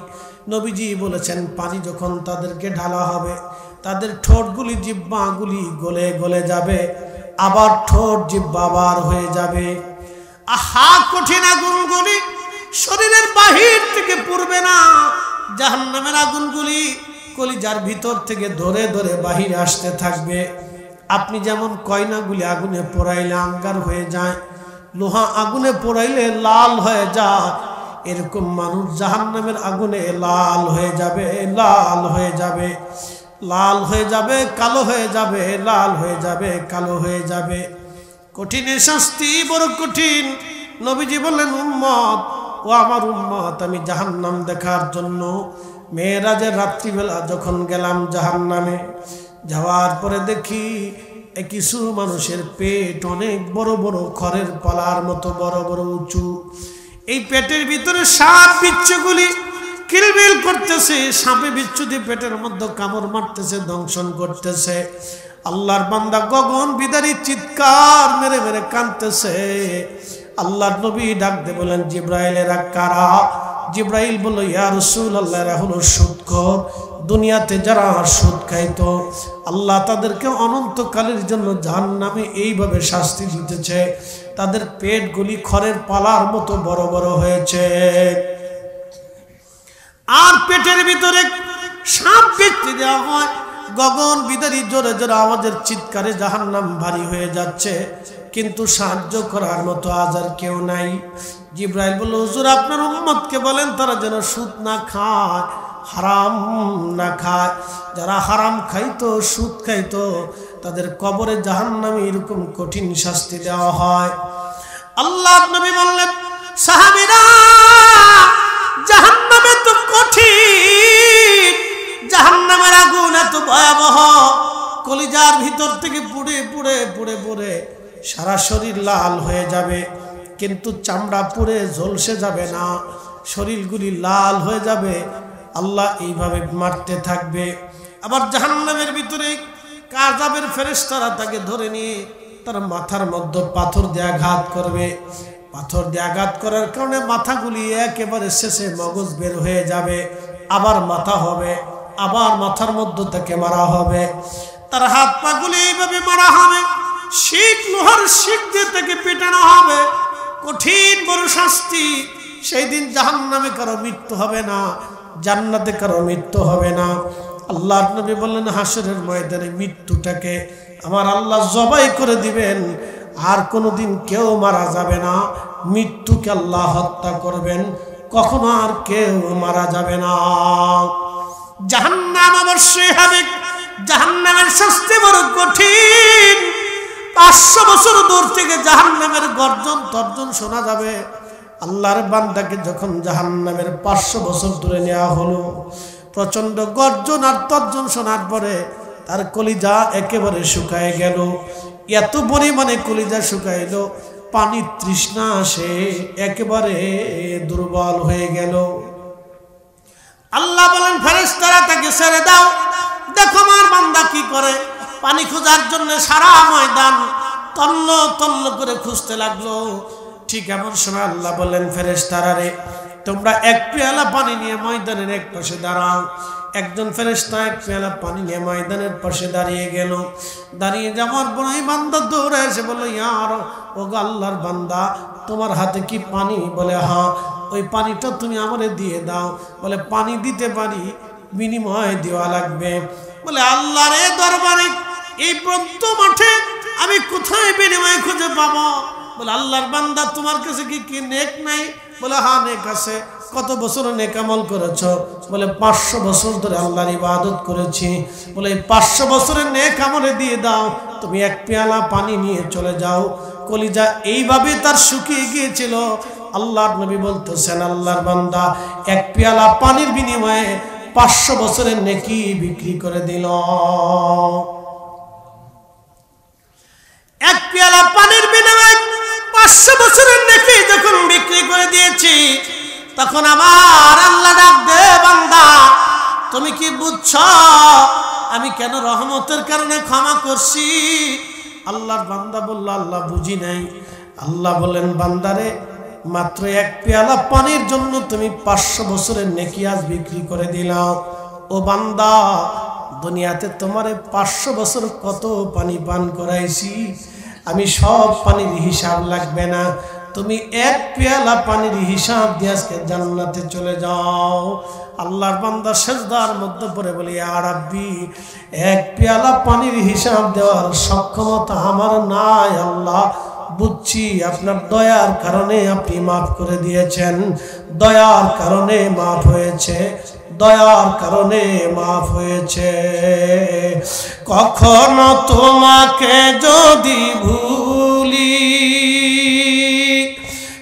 A: নবীজি বলেছেন পানি যখন তাদেরকে ঢালা হবে, তাদের ঠোঁটগুলি জিহ্বাগুলি গলে গলে যাবে, আবার ঠোঁট জিহ্বা বার হয়ে যাবে। আহা, কঠিন আগুনগুলি শরীরের বাহির থেকে পড়বে না, জাহান্নামের আগুনগুলি কলিজার ভিতর থেকে ধরে ধরে বাহিরে আসতে থাকবে। আপনি যেমন কয়নাগুলি আগুনে পোড়াইলে আঙ্গার হয়ে যায়, লোহা আগুনে পোড়াইলে লাল হয়ে যায়, এরকম মানুষ জাহান্নামের আগুনে লাল হয়ে যাবে, লাল হয়ে যাবে, লাল হয়ে যাবে, কালো হয়ে যাবে, লাল হয়ে যাবে, কালো হয়ে যাবে। কঠিন শাস্তি, বড় কঠিন। নবীজি বললেন, উম্মত ও আমার উম্মত, আমি জাহান্নাম দেখার জন্য মেরাজের রাত্রিবেলা যখন গেলাম জাহান্নামে, যাওয়ার পরে দেখি কিছু মানুষের পেট অনেক বড় বড়, খড়ের পালার মতো বড় বড় উঁচু। এই পেটের ভিতরে সাপ বিচ্ছুগুলি কিলবিল করতেছে, সাপে বিচ্ছু দিয়ে পেটের মধ্যে কামড় মারতেছে, দংশন করতেছে। আল্লাহর বান্দা গগন বিদারী চিৎকার মেরে মেরে কাঁদতেছে। আল্লাহর নবী ডাক দিয়ে বলেন, জিব্রাইলেরা কারা? জিব্রাইল বলল, ইয়া রাসূলুল্লাহ, এরা হলো সুদখোর। দুনিয়াতে যারা সুদ খাইতো, আল্লাহ তাদেরকে অনন্তকালের জন্য জাহান্নামে এইভাবে শাস্তি দিতেছে। তাদের পেটগুলি খড়ের পালার মতো বড় বড় হয়েছে, আর পেটের ভিতরে সাপ বিচ্ছু দেওয়া হয়। গগন বিদারী জোরে জোরে আওয়াজের চিৎকারে জাহান্নাম ভারী হয়ে যাচ্ছে, কিন্তু সাহায্য করার মতো আজ আর কেউ নাই। জিব্রাইল বলল, হুজুর আপনার উম্মতকে বলেন তারা যেন সুদ না খায়, হারাম না খায়। যারা হারাম খাইতো, সুদ খাইতো, তাদের কবরে জাহান্নামে এরকম কঠিন শাস্তি দেওয়া হয়। আল্লাহ নবী বললেন, সাহাবীরা, জাহান্নামে তো কঠিন, জাহান্নামের আগুন এত ভয়াবহ, কলিজার ভিতর থেকে পুড়ে পুড়ে পুড়ে পুড়ে সারা শরীর লাল হয়ে যাবে, কিন্তু চামড়া পুড়ে ঝলসে যাবে না, শরীরগুলি লাল হয়ে যাবে। আল্লাহ এইভাবে মারতে থাকবে। আবার জাহান্নামের ভিতরে আযাবের ফেরেশতারা তাকে ধরে নিয়ে তার মাথার মধ্যে পাথর দিয়ে আঘাত করবে। পাথর দিয়ে আঘাত করার কারণে মাথাগুলি একেবারে শেষে মগজ বের হয়ে যাবে, আবার মাথা হবে, আবার মাথার মধ্যে তাকে মারা হবে। তার হাত পাগুলি এইভাবে মারা হবে, শিক লোহার শিক দিয়ে তাকে পেটানো হবে। কঠিন বড় শাস্তি। সেই দিন জাহান্নামে কারো মৃত্যু হবে না, জান্নাতে কারো মৃত্যু হবে না। আল্লাহর নবী বললেন, হাসরের ময়দানে মৃত্যুটাকে আমার আল্লাহ জবাই করে দিবেন, আর কোনোদিন কেউ মারা যাবে না। মৃত্যুকে আল্লাহ হত্যা করবেন, কখনো আর কেউ মারা যাবে না। জাহান্নাম অবশ্যই হবে, জাহান্নামের শাস্তি বড় কঠিন। 500 বছর দূর থেকে জাহান্নামের গর্জন তর্জন শোনা যাবে। আল্লাহর বান্দাকে যখন জাহান্নামের 500 বছর দূরে নেওয়া হলো, প্রচন্ড গর্জন আর তর্জন শোনার পরে তার কলিজা একেবারে শুকায় গেল। এত পরিমাণে কলিজা শুকাইল, পানির তৃষ্ণা আসে, একেবারে দুর্বল হয়ে গেল। আল্লাহ বলেন, ফেরেশতারা তাকে ছেড়ে দাও, দেখো আমার বান্দা কি করে। পানি খোঁজার জন্য সারা ময়দান তন্ন তন্ন করে খুঁজতে লাগলো। ঠিক এমন সময় আল্লাহ বললেন, ফেরেশতারা রে, তোমরা এক পেয়ালা পানি নিয়ে ময়দানের এক পাশে দাঁড়াও। একজন ফেরেশতা এক পেয়ালা পানি নিয়ে ময়দানের পাশে দাঁড়িয়ে গেল। দাঁড়িয়ে যাওয়ার পর এই বান্দা দৌড়ে এসে বলল, ইয়ার ও আল্লাহর বান্দা, তোমার হাতে কি পানি? বলে, হ্যাঁ। ওই পানিটা তুমি আমারে দিয়ে দাও। বলে, পানি দিতে পারি, বিনিময় দেওয়া লাগবে। বলে, আল্লাহর দরবারে এই প্রন্ত মাঠে আমি কোথায় বিনিময় খুঁজে পাবো? বলে, আল্লাহর বান্দা তোমার কাছে কি নেক নাই? বলে, হ্যাঁ নেক আছে। কত বছর নেক আমল করেছো? বলে 500 বছর ধরে আল্লাহর ইবাদত করেছি। বলে 500 বছরের নেক আমলে দিয়ে দাও, তুমি এক পেয়ালা পানি নিয়ে চলে যাও। কলিজা এইভাবে তার শুকিয়ে গিয়েছিল। আল্লাহর নবী বলতেছেন, আল্লাহর বান্দা এক পেয়ালা পানির বিনিময়ে 500 বছরের নেকি বিক্রি করে দিল। এক পেয়ালা পানির বিনিময়ে 500 বছরের নেকি যখন বিক্রি করে দিয়েছি, তখন আমার আল্লাহ ডাক দে, বান্দা তুমি কি বুঝছো আমি কেন রহমতের কারণে ক্ষমা করছি? আল্লাহর বান্দা বলল, আল্লাহ বুঝি নাই। আল্লাহ বলেন, বান্দারে মাত্র এক পেয়ালা পানির জন্য তুমি 500 বছরের নেকি আজ বিক্রি করে দিলাও। ও বান্দা, দুনিয়াতে তোমারে 500 বছর কত পানি পান করাইছি, আমি সব পানির হিসাব লাগবে না, তুমি এক পেয়ালা পানির হিসাব দিয়ে আজকে জান্নাতে চলে যাও। আল্লাহর বান্দা সেজদার মধ্যে পড়ে বলে, ইয়া রাব্বি, এক পেয়ালা পানির হিসাব দেওয়ার সক্ষমতা আমার নাই আল্লাহ, বুঝছি আপনার দয়ার কারণে আপনি মাফ করে দিয়েছেন, দয়ার কারণে মাফ হয়েছে, দয়ার কারণে মাফ হয়েছে। কখনো তোমাকে যদি ভুলি,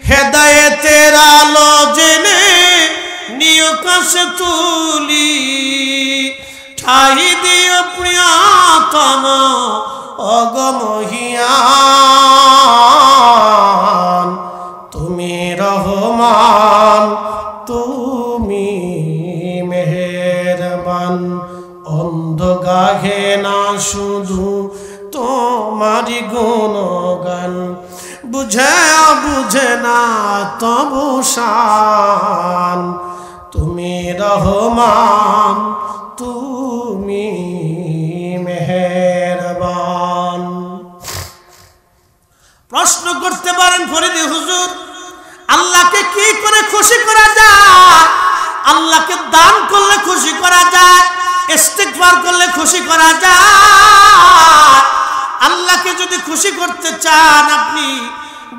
A: হেদায়েতের আলো জেনে নিয় কাছে তুলি, ঠাই দিও প্রিয়তম অগমহিয়ান, তুমি রহমান, তুমি মেহেরবান, অন্ধ গাহে না শুধু তোমারি গুণগান, বুঝে বুঝে না তবু শান, তুমি রহমান, তুমি মেহেরবান। প্রশ্ন করতে পারেন ফরিদি হুজুর, আল্লাহকে কি করে খুশি করা যায়? আল্লাহকে দান করলে খুশি করা যায়, ইস্তিগফার করলে খুশি করা যায়। আল্লাহকে যদি খুশি করতে চান আপনি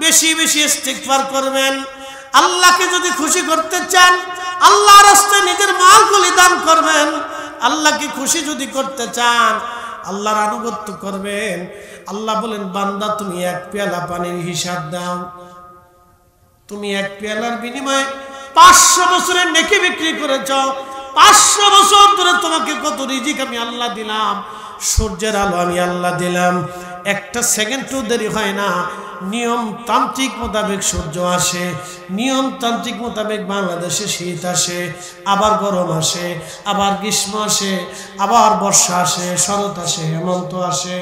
A: বেশি বেশি ইস্তিগফার করবেন। আল্লাহকে যদি খুশি করতে চান আল্লাহর রাস্তায় নিজের মালগুলি দান করবেন। আল্লাহকে খুশি যদি করতে চান আল্লাহর আনুগত্য করবেন। আল্লাহ বলেন, বান্দা তুমি এক পেয়ালা পানির হিসাব দাও, তুমি এক পেয়ালার বিনিময়ে 500 বছরের নেকি বিক্রি করেছ। 500 বছর ধরে তোমাকে কত রিজিক আমি আল্লাহ দিলাম, সূর্যের আলো আমি আল্লাহ দিলাম, একটা সেকেন্ডও দেরি হয় না, নিয়ম তান্ত্রিক মোতাবেক সূর্য আসে, নিয়ম তান্ত্রিক মোতাবেক বাংলাদেশে শীত আসে, আবার গরম আসে, আবার গ্রীষ্ম আসে, আবার বর্ষা আসে, শরৎ আসে, হেমন্ত আসে,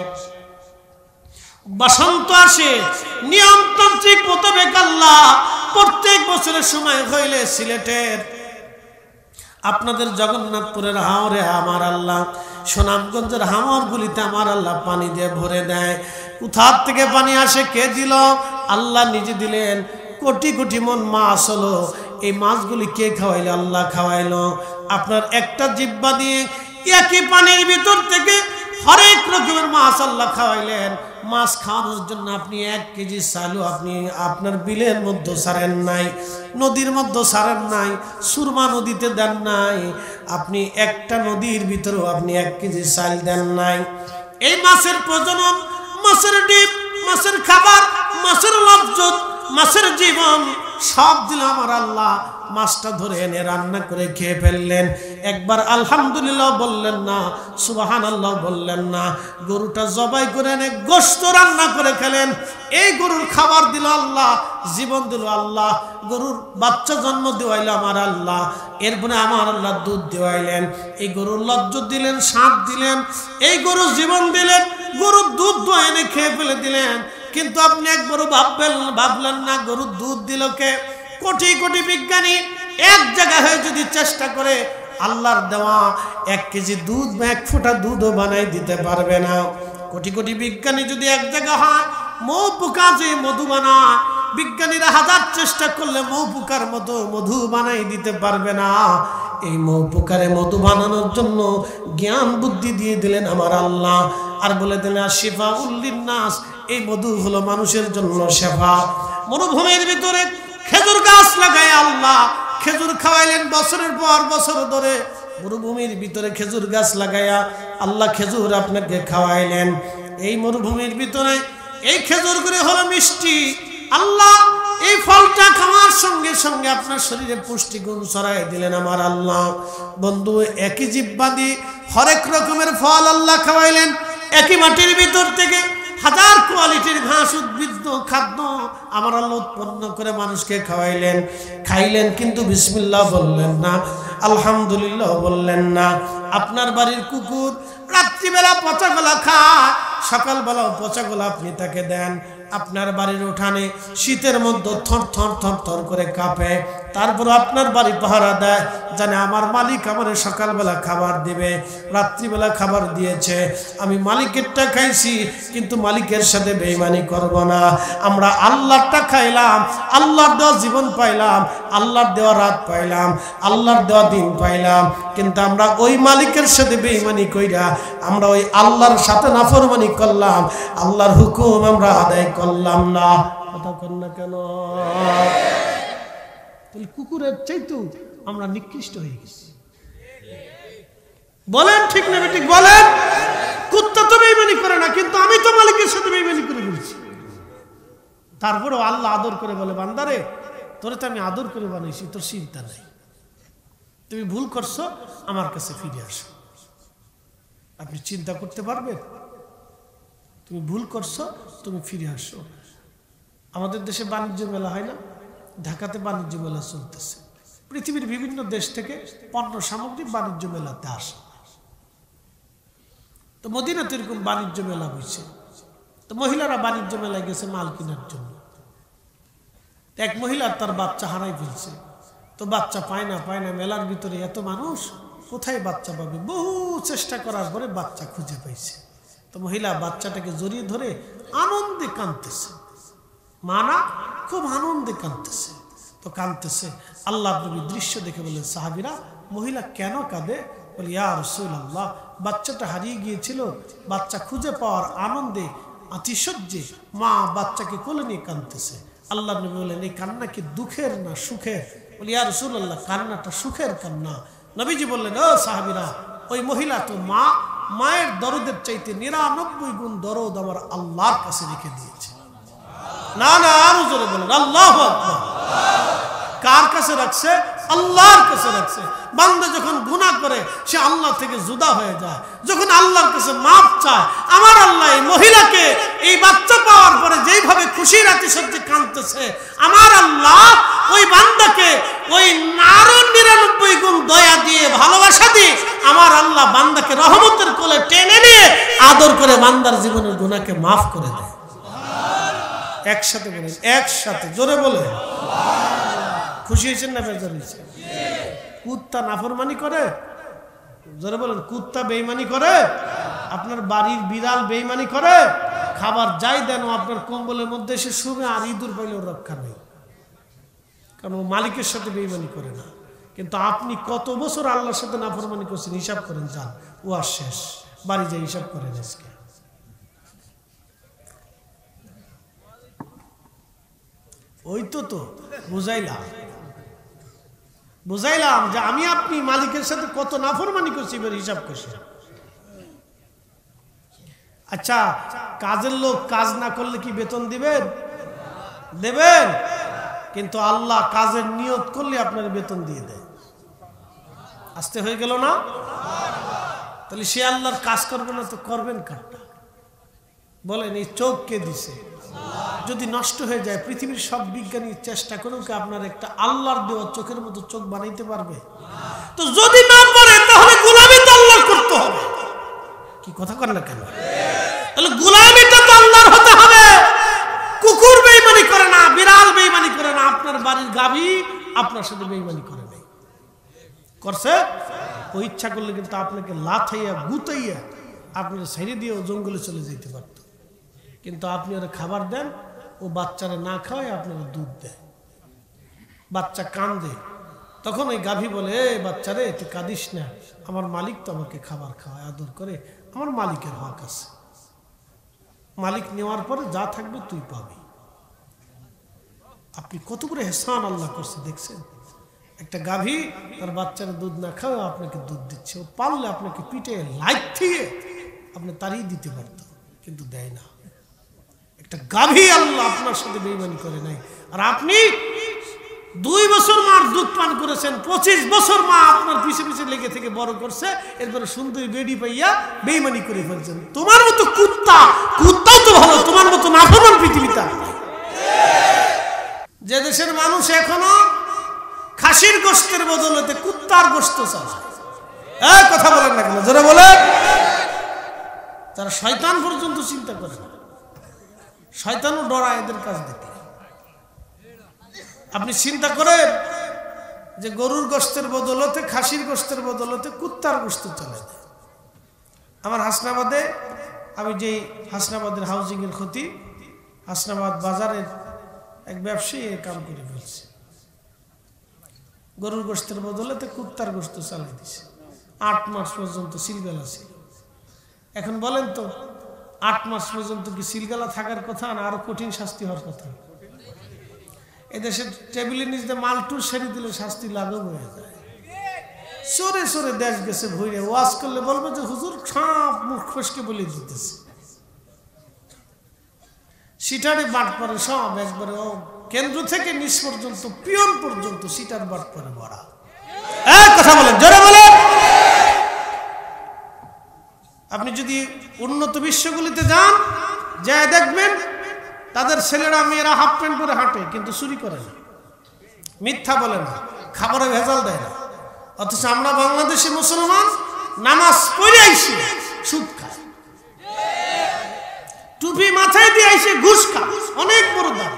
A: বসন্ত আসে। নিয়মতান্ত্রিক মোতাবেক আল্লাহ প্রত্যেক বছরের সময় হইলে সিলেটের আপনাদের জগন্নাথপুরের হাওরে আমার আল্লাহ, সুনামগঞ্জের হাওরগুলিতে আমার আল্লাহ পানি দিয়ে ভরে দেয়। কোথার থেকে পানি আসে? কে দিল? আল্লাহ নিজে দিলেন। কোটি কোটি মন মাছ হলো, এই মাছগুলি কে খাওয়াইলো? আল্লাহ খাওয়াইলো। আপনার একটা জিহ্বা দিয়ে একই পানির ভিতর থেকে হরেক রকমের মাছ আল্লাহ খাওয়াইলেন। মাছ খাওয়ানোর জন্য আপনি 1 কেজি চালও আপনি আপনার বিলের মধ্যে ছাড়েন নাই, নদীর মধ্যে ছাড়েন নাই, সুরমা নদীতে দেন নাই, আপনি একটা নদীর ভিতরেও আপনি 1 কেজি চাল দেন নাই। এই মাছের প্রজনন, মাছের ডিম, মাছের খাবার, মাছের লজ্জত, মাছের জীবন সব দিল আমার আল্লাহ। মাছটা ধরে এনে রান্না করে খেয়ে ফেললেন। একবার আলহামদুলিল্লাহ বললেন না, সুবহানাল্লাহ বললেন না। গরুটা জবাই করে এনে গোশত রান্না করে খেলেন। এই গরুর খাবার দিল আল্লাহ, জীবন দিল আল্লাহ, গরুর বাচ্চা জন্ম দেওয়াইল আমার আল্লাহ, এরপরে আমার আল্লাহ দুধ দেওয়াইলেন। এই গরুর লজ্জত দিলেন, স্বাদ দিলেন, এই গরু জীবন দিলেন, গরুর দুধ দোয়া এনে খেয়ে ফেলে দিলেন। কিন্তু আপনি একবারও ভাবলেন না গরুর দুধ দিল কে? কোটি কোটি বিজ্ঞানী এক জায়গায় হয়ে যদি চেষ্টা করে আল্লাহর দেওয়া 1 কেজি দুধ বা 1 ফোঁটা দুধও বানাই দিতে পারবে না। কোটি কোটি বিজ্ঞানী যদি এক জায়গা হয়, মৌ পোকা যে মধু বানায়, বিজ্ঞানীরা 1000 চেষ্টা করলে মৌ পোকার মতো মধু বানাই দিতে পারবে না। এই মৌ পোকারে মধু বানানোর জন্য জ্ঞান বুদ্ধি দিয়ে দিলেন আমার আল্লাহ, আর বলে দিলেন শিফাউল লিন্নাস, এই মধু হলো মানুষের জন্য শেফা। মরুভূমির ভিতরে খেজুর গাছ লাগায় আল্লাহ খেজুর খাওয়াইলেন বছরের পর বছর ধরে মরুভূমির ভিতরে খেজুর গাছ লাগাইয়া আল্লাহ খেজুর আপনাকে খাওয়াইলেন। এই মরুভূমির ভিতরে এই খেজুরগুলো হলো মিষ্টি। আল্লাহ এই ফলটা খাওয়ার সঙ্গে সঙ্গে আপনার শরীরে পুষ্টিগুণ ছড়াই দিলেন আমার আল্লাহ। বন্ধু, একই জিহ্বাদি হরেক রকমের ফল আল্লাহ খাওয়াইলেন। একই মাটির ভিতর থেকে হাজার কোয়ালিটির ঘাস উদ্ভিদ খাদ্য আমার আল্লাহ উৎপন্ন করে মানুষকে খাওয়াইলেন। খাইলেন কিন্তু বিসমিল্লাহ বললেন না, আলহামদুলিল্লাহ বললেন না। আপনার বাড়ির কুকুর রাত্রিবেলা পচা গোলা খায়, সকালবেলাও পচা গোলা আপনি তাকে দেন। আপনার বাড়ির উঠানে শীতের মধ্যে থর থর থর থর করে কাঁপে, তারপর আপনার বাড়ি পাহারা দেয়, জানে আমার মালিক আমার সকালবেলা খাবার দিবে, রাত্রিবেলা খাবার দিয়েছে, আমি মালিকেরটা খাইছি কিন্তু মালিকের সাথে বেঈমানি করব না। আমরা আল্লাহরটা খাইলাম, আল্লাহর দেওয়া জীবন পাইলাম, আল্লাহর দেওয়া রাত পাইলাম, আল্লাহর দেওয়া দিন পাইলাম, কিন্তু আমরা ওই মালিকের সাথে বেঈমানি কইরা আমরা ওই আল্লাহর সাথে নাফরমানি করলাম, আল্লাহর হুকুম আমরা আদায় করলাম না। কথা কর না কেন? তাহলে কুকুরের চাইতেও আমরা নিকৃষ্ট হয়ে গেছি। বলেন ঠিক না বেঠিক? বলেন। কুত্তা তো বেঈমানি করে না, কিন্তু আমি তো মালিকের সাথে বেঈমানি করে ফেলছি। তারপরেও আল্লাহ আদর করে বলে, বান্দারে তোরে তো আমি আদর করে বানাইছি, তোর চিন্তা নাই, তুমি ভুল করছো, আমার কাছে ফিরে আসো। আপনি চিন্তা করতে পারবেন? তুমি ভুল করছো, তুমি ফিরে আসো। আমাদের দেশে বাণিজ্য মেলা হয় না? ঢাকাতে বাণিজ্য মেলা চলতেছে। পৃথিবীর বিভিন্ন দেশ থেকে পণ্য সামগ্রী বাণিজ্য মেলাতে আসে। তো মদিনাতে এরকম বাণিজ্য মেলা হয়েছে। তো মহিলারা বাণিজ্য মেলায় গেছে মাল কেনার জন্য। এক মহিলা তার বাচ্চা হারাই ফেলছে। তো বাচ্চা পায় না। মেলার ভিতরে এত মানুষ, কোথায় বাচ্চা পাবে? বহু চেষ্টা করার পরে বাচ্চা খুঁজে পাইছে। তো মহিলা বাচ্চাটাকে জড়িয়ে ধরে আনন্দে কাঁদতেছে। মানা খুব আনন্দে কাঁদতেছে। তো কাঁদতেছে, আল্লাহ নবী দৃশ্য দেখে বললেন, সাহাবীরা মহিলা কেন কাঁদে? বলে, ইয়া রাসূলুল্লাহ, বাচ্চাটা হারিয়ে গিয়েছিল, বাচ্চা খুঁজে পাওয়ার আনন্দে আতিশয্যে মা বাচ্চাকে কোলে নিয়ে কাঁদতেছে। আল্লাহ নবী বললেন, এই কান্না কি দুঃখের না সুখের? বলে, ইয়া রাসূলুল্লাহ, কান্নাটা সুখের কান্না। নবীজি বললেন, ও সাহাবীরা, ওই মহিলা তো মা, মায়ের দরদের চাইতে 99 গুণ দরদ আমার আল্লাহর কাছে রেখে দিয়েছে। না না, আরো জোরে বলেন আল্লাহু আকবার। কার কাছে রাখছে? আল্লাহর কাছে রাখছে। বান্দা যখন গুনাহ করে সে আল্লাহ থেকে জুদা হয়ে যায়, যখন আল্লাহর কাছে মাফ চায়, আমার আল্লাহ এই মহিলাকে এই বাচ্চা পাওয়ার পরে যেইভাবে খুশির আতিশয্যে কাঁদতেছে, আমার আল্লাহ ওই বান্দাকে ওই আরো 99 গুণ দয়া দিয়ে ভালোবাসা দিয়ে আমার আল্লাহ বান্দাকে রহমতের কোলে টেনে নিয়ে আদর করে বান্দার জীবনের গুনাহকে মাফ করে দেয়। একসাথে বলেন, একসাথে জোরে বলে। খুশি হয়েছেন না বেজার হয়েছেন? কুত্তা নাফরমানি করে? জোরে বলেন। কুত্তা বেঈমানি করে? আপনার বাড়ির বিড়াল বেঈমানি করে? খাবার যাই দেন আপনার কম্বলের মধ্যে এসে শুবে, আর ইঁদুর পাইলেও রক্ষা নেই, কারণ ও মালিকের সাথে বেঈমানি করে না। কিন্তু আপনি কত বছর আল্লাহর সাথে নাফরমানি করছেন, হিসাব করেন। যান, ও আর শেষ, বাড়ি যাই হিসাব করেন। আজকে ওই তো বুঝাইলাম যে আমি আপনি মালিকের সাথে কত নাফরমানি করছি, এবার হিসাব করছি। আচ্ছা, কাজের লোক কাজ না করলে কি বেতন দিবেন? দেবেন। কিন্তু আল্লাহ কাজের নিয়ত করলে আপনার বেতন দিয়ে দেয়। আসতে হয়ে গেল না? তাহলে সে আল্লাহর কাজ করবে না তো করবেন কারটা? বলেন, এই চোখ কে দিছে? যদি নষ্ট হয়ে যায়, পৃথিবীর সব বিজ্ঞানী চেষ্টা করেও কি আপনার একটা আল্লাহর দেওয়া চোখের মতো চোখ বানাইতে পারবে? তো যদি না পারে তাহলে গোলামি তো আল্লাহর করতে হবে। কি কথা কর না কেন? তাহলে গোলামিটা তো আল্লাহর হতে হবে। কুকুর বেঈমানি করে না, বিড়াল বেঈমানি করে না, আপনার বাড়ির গাভী আপনার সাথে বেঈমানি করে নাই। করছে? ও ইচ্ছা করলে কিন্তু আপনাকে লাথাইয়া গুতাইয়া আপনার ছেড়ে দিয়ে জঙ্গলে চলে যেতে পারত। কিন্তু আপনি ওরা খাবার দেন, ও বাচ্চারা না খাওয়ায় আপনারা দুধ দেয়। বাচ্চা কান্দে, তখন ওই গাভী বলে, এ বাচ্চারে তুই কাঁদিস না, আমার মালিক তো আমাকে খাবার খাওয়ায়, আদর করে, আমার মালিকের হক আছে। মালিক নেওয়ার পরে যা থাকবে তুই পাবি। আপনি কত করে এহসান আল্লাহ করছে দেখছেন? একটা গাভী তার বাচ্চারা দুধ না খাওয়া আপনাকে দুধ দিচ্ছে, ও পারলে আপনাকে পিঠে লাইট থেকে আপনি তাড়িয়ে দিতে পারত, কিন্তু দেয় না। একটা গাভী আল্লাহ আপনার সাথে বেঈমানি করে নাই, আর আপনি 2 বছর মার দুধ পান করেছেন, 25 বছর মা আপনার পিছে পিছে লেগে থেকে বড় করছে, এরপরে সুন্দরী বেডি পাইয়া বেঈমানি করে ফেলছেন। তোমার মতো কুত্তাও তো ভালো, তোমার মতো নাফরমান পৃথিবীতে। যে দেশের মানুষ এখনো খাসির গোশতের বদলতে কুত্তার গোশত চায়, কথা বলেন না কেন, যারা বলে তারা শয়তান পর্যন্ত চিন্তা করে না, শয়তানও ডরায় এদের কাজ দিতে। আপনি চিন্তা করেন যে গরুর গোশতের বদলতে, খাসির গোশতের বদলতে কুত্তার গোশত চলে যায়। আমার হাসনাবাদে, আমি যেই হাসনাবাদের হাউজিং এর ক্ষতি, হাসনাবাদ বাজারের এক ব্যবসায়ী কাম করে ফেলছে, গরুর গোশতের বদলতে কুত্তার গোশত চালাই দিছে। 8 মাস পর্যন্ত সিলগালা ছিল। এখন বলেন তো 8 মাস পর্যন্ত কি সিলগালা থাকার কথা না আরো কঠিন শাস্তি হওয়ার কথা? এদেশের টেবিলের নিচে মালটুর সেরি দিলে শাস্তি লাঘব হয়ে যায়। সরে সরে দেশ গেছে ভইরে, ওয়াজ করলে বলবে যে হুজুর সাপ মুখ ফসকে বলে দিতেছে। সিটারে বাট পরে সব একবারে, ও কেন্দ্র থেকে নিচ পর্যন্ত পিয়ন পর্যন্ত সিটার বাট পরে ভরা। কথা বলেন, জোরে বলেন। আপনি যদি উন্নত বিশ্বগুলিতে যান, যা দেখবেন তাদের ছেলেরা মেয়েরা হাফ প্যান্ট পরে হাঁটে, কিন্তু চুরি করে না, মিথ্যা বলে না, খাবারে ভেজাল দেয় না। অথচ আমরা বাংলাদেশি মুসলমান নামাজ পড়ে আইসি সুদ খায়, টুপি মাথায় দিয়ে আইসে ঘুষ খায়, অনেক বড় দাম।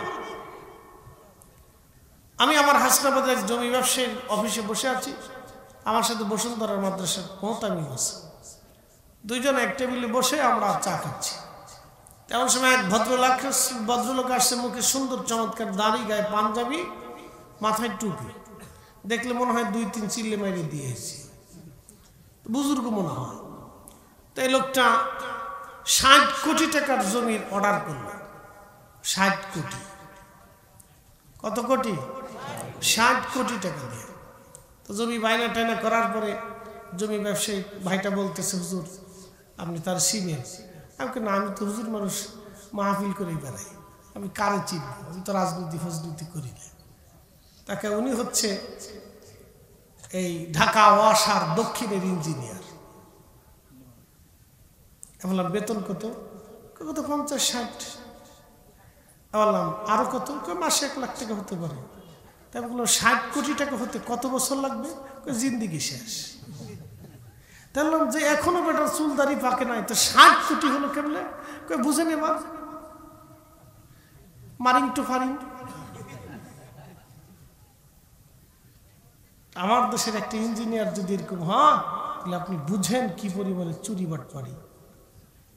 A: আমি আমার হাসনাবাদের জমি ব্যবসায়ীর অফিসে বসে আছি, আমার সাথে বসুন্ধরার মাদ্রাসার মোহতামিম আছে, দুইজন এক টেবিলে বসে আমরা চা খাচ্ছি। তেমন সময় এক ভদ্রলোক আসছে, মুখে সুন্দর চমৎকার দাড়ি, গায়ে পাঞ্জাবি, মাথায় টুপি, দেখলে মনে হয় 2-3 চিল্লে মাইরে দিয়েছি, বুজুর্গ মনে হয়। তো এই লোকটা 60 কোটি টাকার জমির অর্ডার করল। 60 কোটি, কত কোটি? 60 কোটি টাকা দিয়ে। তো জমি বায়না টায়না করার পরে জমি ব্যবসায়ী ভাইটা বলতেছে, হুজুর আপনি তার চিনেন? আমি না, আমি তো হুজুর মানুষ, মাহফিল করেই বেড়াই, আমি কারে চিনব, আমি তো রাজনীতি করি না। তাকে উনি হচ্ছে এই ঢাকা ওয়াসার দক্ষিণের ইঞ্জিনিয়ার। বললাম বেতন কত? কত? 50-60। বললাম আরো কত? মাসে 1 লাখ টাকা হতে পারে। তাই বললাম 60 কোটি টাকা হতে কত বছর লাগবে? জিন্দিগি শেষ। তাই বললাম যে এখনো বেটার চুলদারি পাকে নাই, তো 60 কোটি হলো কেমনে? বুঝেন এবার, মারিং টু ফারিং। আমার দেশের একটা ইঞ্জিনিয়ার যদি এরকম হয়, তাহলে আপনি বুঝেন কি পরিমাণে চুরি বাটপারি।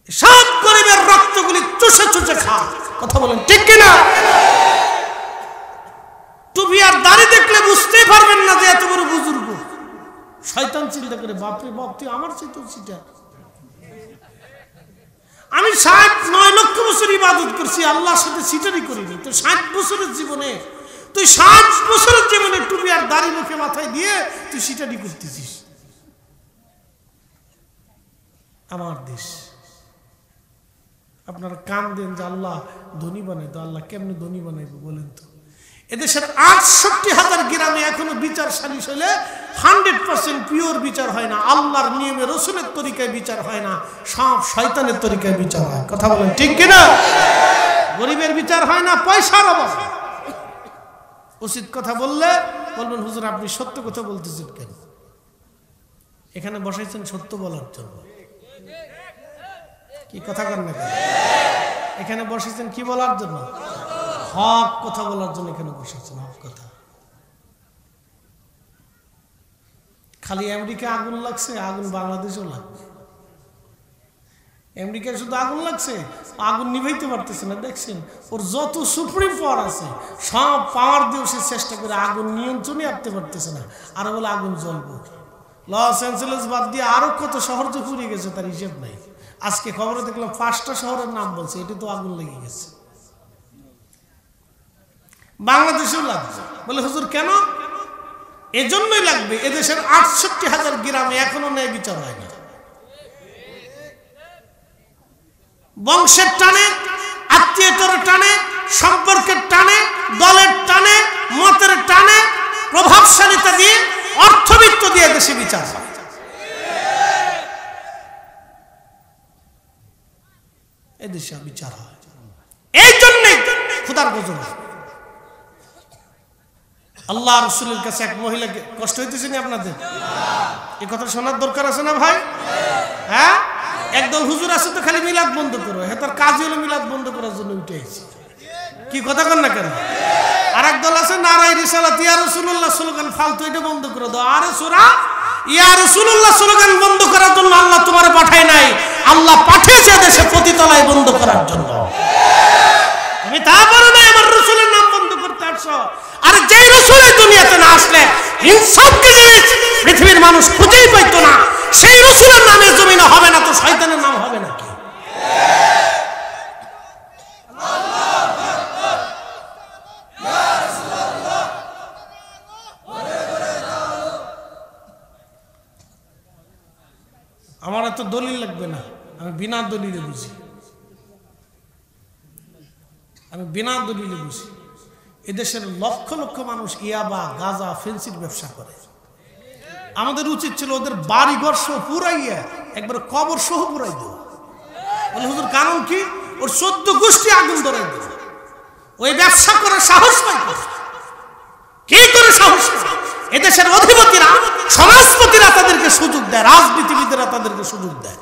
A: সব গরিবের রক্তগুলি চুষে চুষে খা। কথা বলেন ঠিক কিনা? টুপি আর দাড়ি দেখলে বুঝতেই পারবেন না যে এত বড় বুজুর্গ। শয়তান চিন্তা করে, বাপরে বাপ, তুই আমার চেয়ে চিটা। আমি 9 লক্ষ বছর ইবাদত করছি, আল্লাহর সাথে চিটারি করিনি। তো 60 বছরের জীবনে, তুই 60 বছরের জীবনে টুপি আর দাড়ি মুখে মাথায় দিয়ে তুই চিটারি করতেছিস। আমার দেশ, আপনারা কান দেন যে আল্লাহ ধনী বানাই, তো আল্লাহ কেমনে ধনী বানাইবো বলেন তো? এদেশের 68,000 গ্রামে এখনো বিচার সালিশ হলে 100% পিওর বিচার হয় না, আল্লাহর নিয়মে রসুলের তরিকায় বিচার হয় না, সব শয়তানের তরিকায় বিচার হয়। কথা বলেন ঠিক কিনা? গরিবের বিচার হয় না, পয়সার অভাব। উচিত কথা বললে বলবেন হুজুর আপনি সত্য কথা বলতেছেন কেন? এখানে বসাইছেন সত্য বলার জন্য, কি কথা কর না কেন? এখানে বসেছেন কি বলার জন্য? হক কথা বলার জন্য এখানে বসেছেন, হক কথা। খালি আমেরিকা আগুন লাগছে, আগুন বাংলাদেশেও লাগবে। আমেরিকায় শুধু আগুন লাগছে, আগুন নিভাইতে পারতেছে না। দেখছেন ওর যত সুপ্রিম পাওয়ার আছে সব পাওয়ার দিয়ে সে চেষ্টা করে আগুন নিয়ন্ত্রণে আনতে পারতেছে না, আর বলে আগুন জ্বলবো। লস অ্যাঞ্জেলেস বাদ দিয়ে আরো কত শহর যে পুড়ে গেছে তার হিসেব নাই। আজকে খবরে দেখলাম 5টা শহরের নাম বলছে, এটা তো আগুন লেগে গেছে। বাংলাদেশেও লাগছে। বলে হুজুর কেন? এজন্যই লাগবে। এদেশের ৬৮,০০০ গ্রামে এখনো ন্যায় বিচার হয় না। বংশের টানে, আত্মীয়তার টানে, সম্পর্কের টানে, দলের টানে, মতের টানে, প্রভাবশালীতা দিয়ে, অর্থবিত্ত দিয়ে দেশে বিচার হয়। এদেশে বিচার হয়। এই জন্যই খোদার গজব। আল্লাহ রাসূলের কাছে এক মহিলাকে, কষ্ট হইতেছে না আপনাদের? এই কথা শোনার দরকার আছে না ভাই? হ্যাঁ, একদল হুজুর আছে তো খালি মিলাদ বন্ধ করো, হ্যাঁ তার কাজ হলো মিলাদ বন্ধ করার জন্য উঠে এসেছে। কি কথা কন না কেন? আর একদল আছে নারাই রিসালাত ইয়া রাসূলুল্লাহ স্লোগান ফালতু, এটা বন্ধ করে দাও। আরে সূরা ইয়া রাসূলুল্লাহ স্লোগান বন্ধ করার জন্য আল্লাহ তোমারে পাঠায় নাই, আল্লাহ পাঠিয়েছে দেশে পতিতালয় বন্ধ করার জন্য। তুমি তা পারো না আমার রাসূলের নাম বন্ধ করতে আসছো। আর যেই রাসূলের দুনিয়াতে না আসলে ইনসাফকে পৃথিবীর মানুষ খুঁজেই পাইতো না, সেই রাসূলের নামে জমিনে হবে না তো শয়তানের নাম হবে নাকি? আমার এত দলিল লাগবে না, আমি বিনা দলিলে বুঝি। আমি বিনা দলিলে বুঝি। এদেশের লক্ষ লক্ষ মানুষ ইয়াবা, গাঁজা, ফেন্সির ব্যবসা করে। আমাদের উচিত ছিল ওদের বাড়িঘর সহ পুরাইয়া একবার কবর সহ পুরাই দেওয়া। বলে হুজুর কারণ কি? ওর ১৪ গোষ্ঠী আগুন ধরাই দেবে। ওই ব্যবসা করার সাহস পাই কি করে? সাহস এদেশের অধিপতিরা, সমাজপতিরা তাদেরকে সুযোগ দেয়, রাজনীতিবিদেরা তাদেরকে সুযোগ দেয়।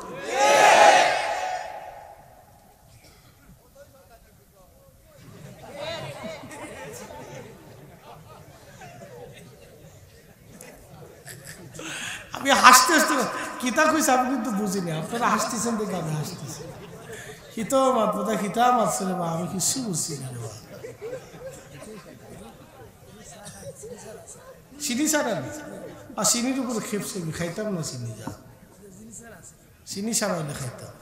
A: আমি হাসতে হাসতে কিতা কইছে আমি কিন্তু বুঝিনি, আপনারা হাসতেছেন দেখে আমি হাসতেছি। খিতা মাত বোধা খিতা মাতছে রে বা, আমি কিছু বুঝছি না রে বা। চিনি ছাড়া আর চিনির উপরে খেপছে, খাইতাম না চিনি, যা চিনি ছাড়া হলে খাইতাম।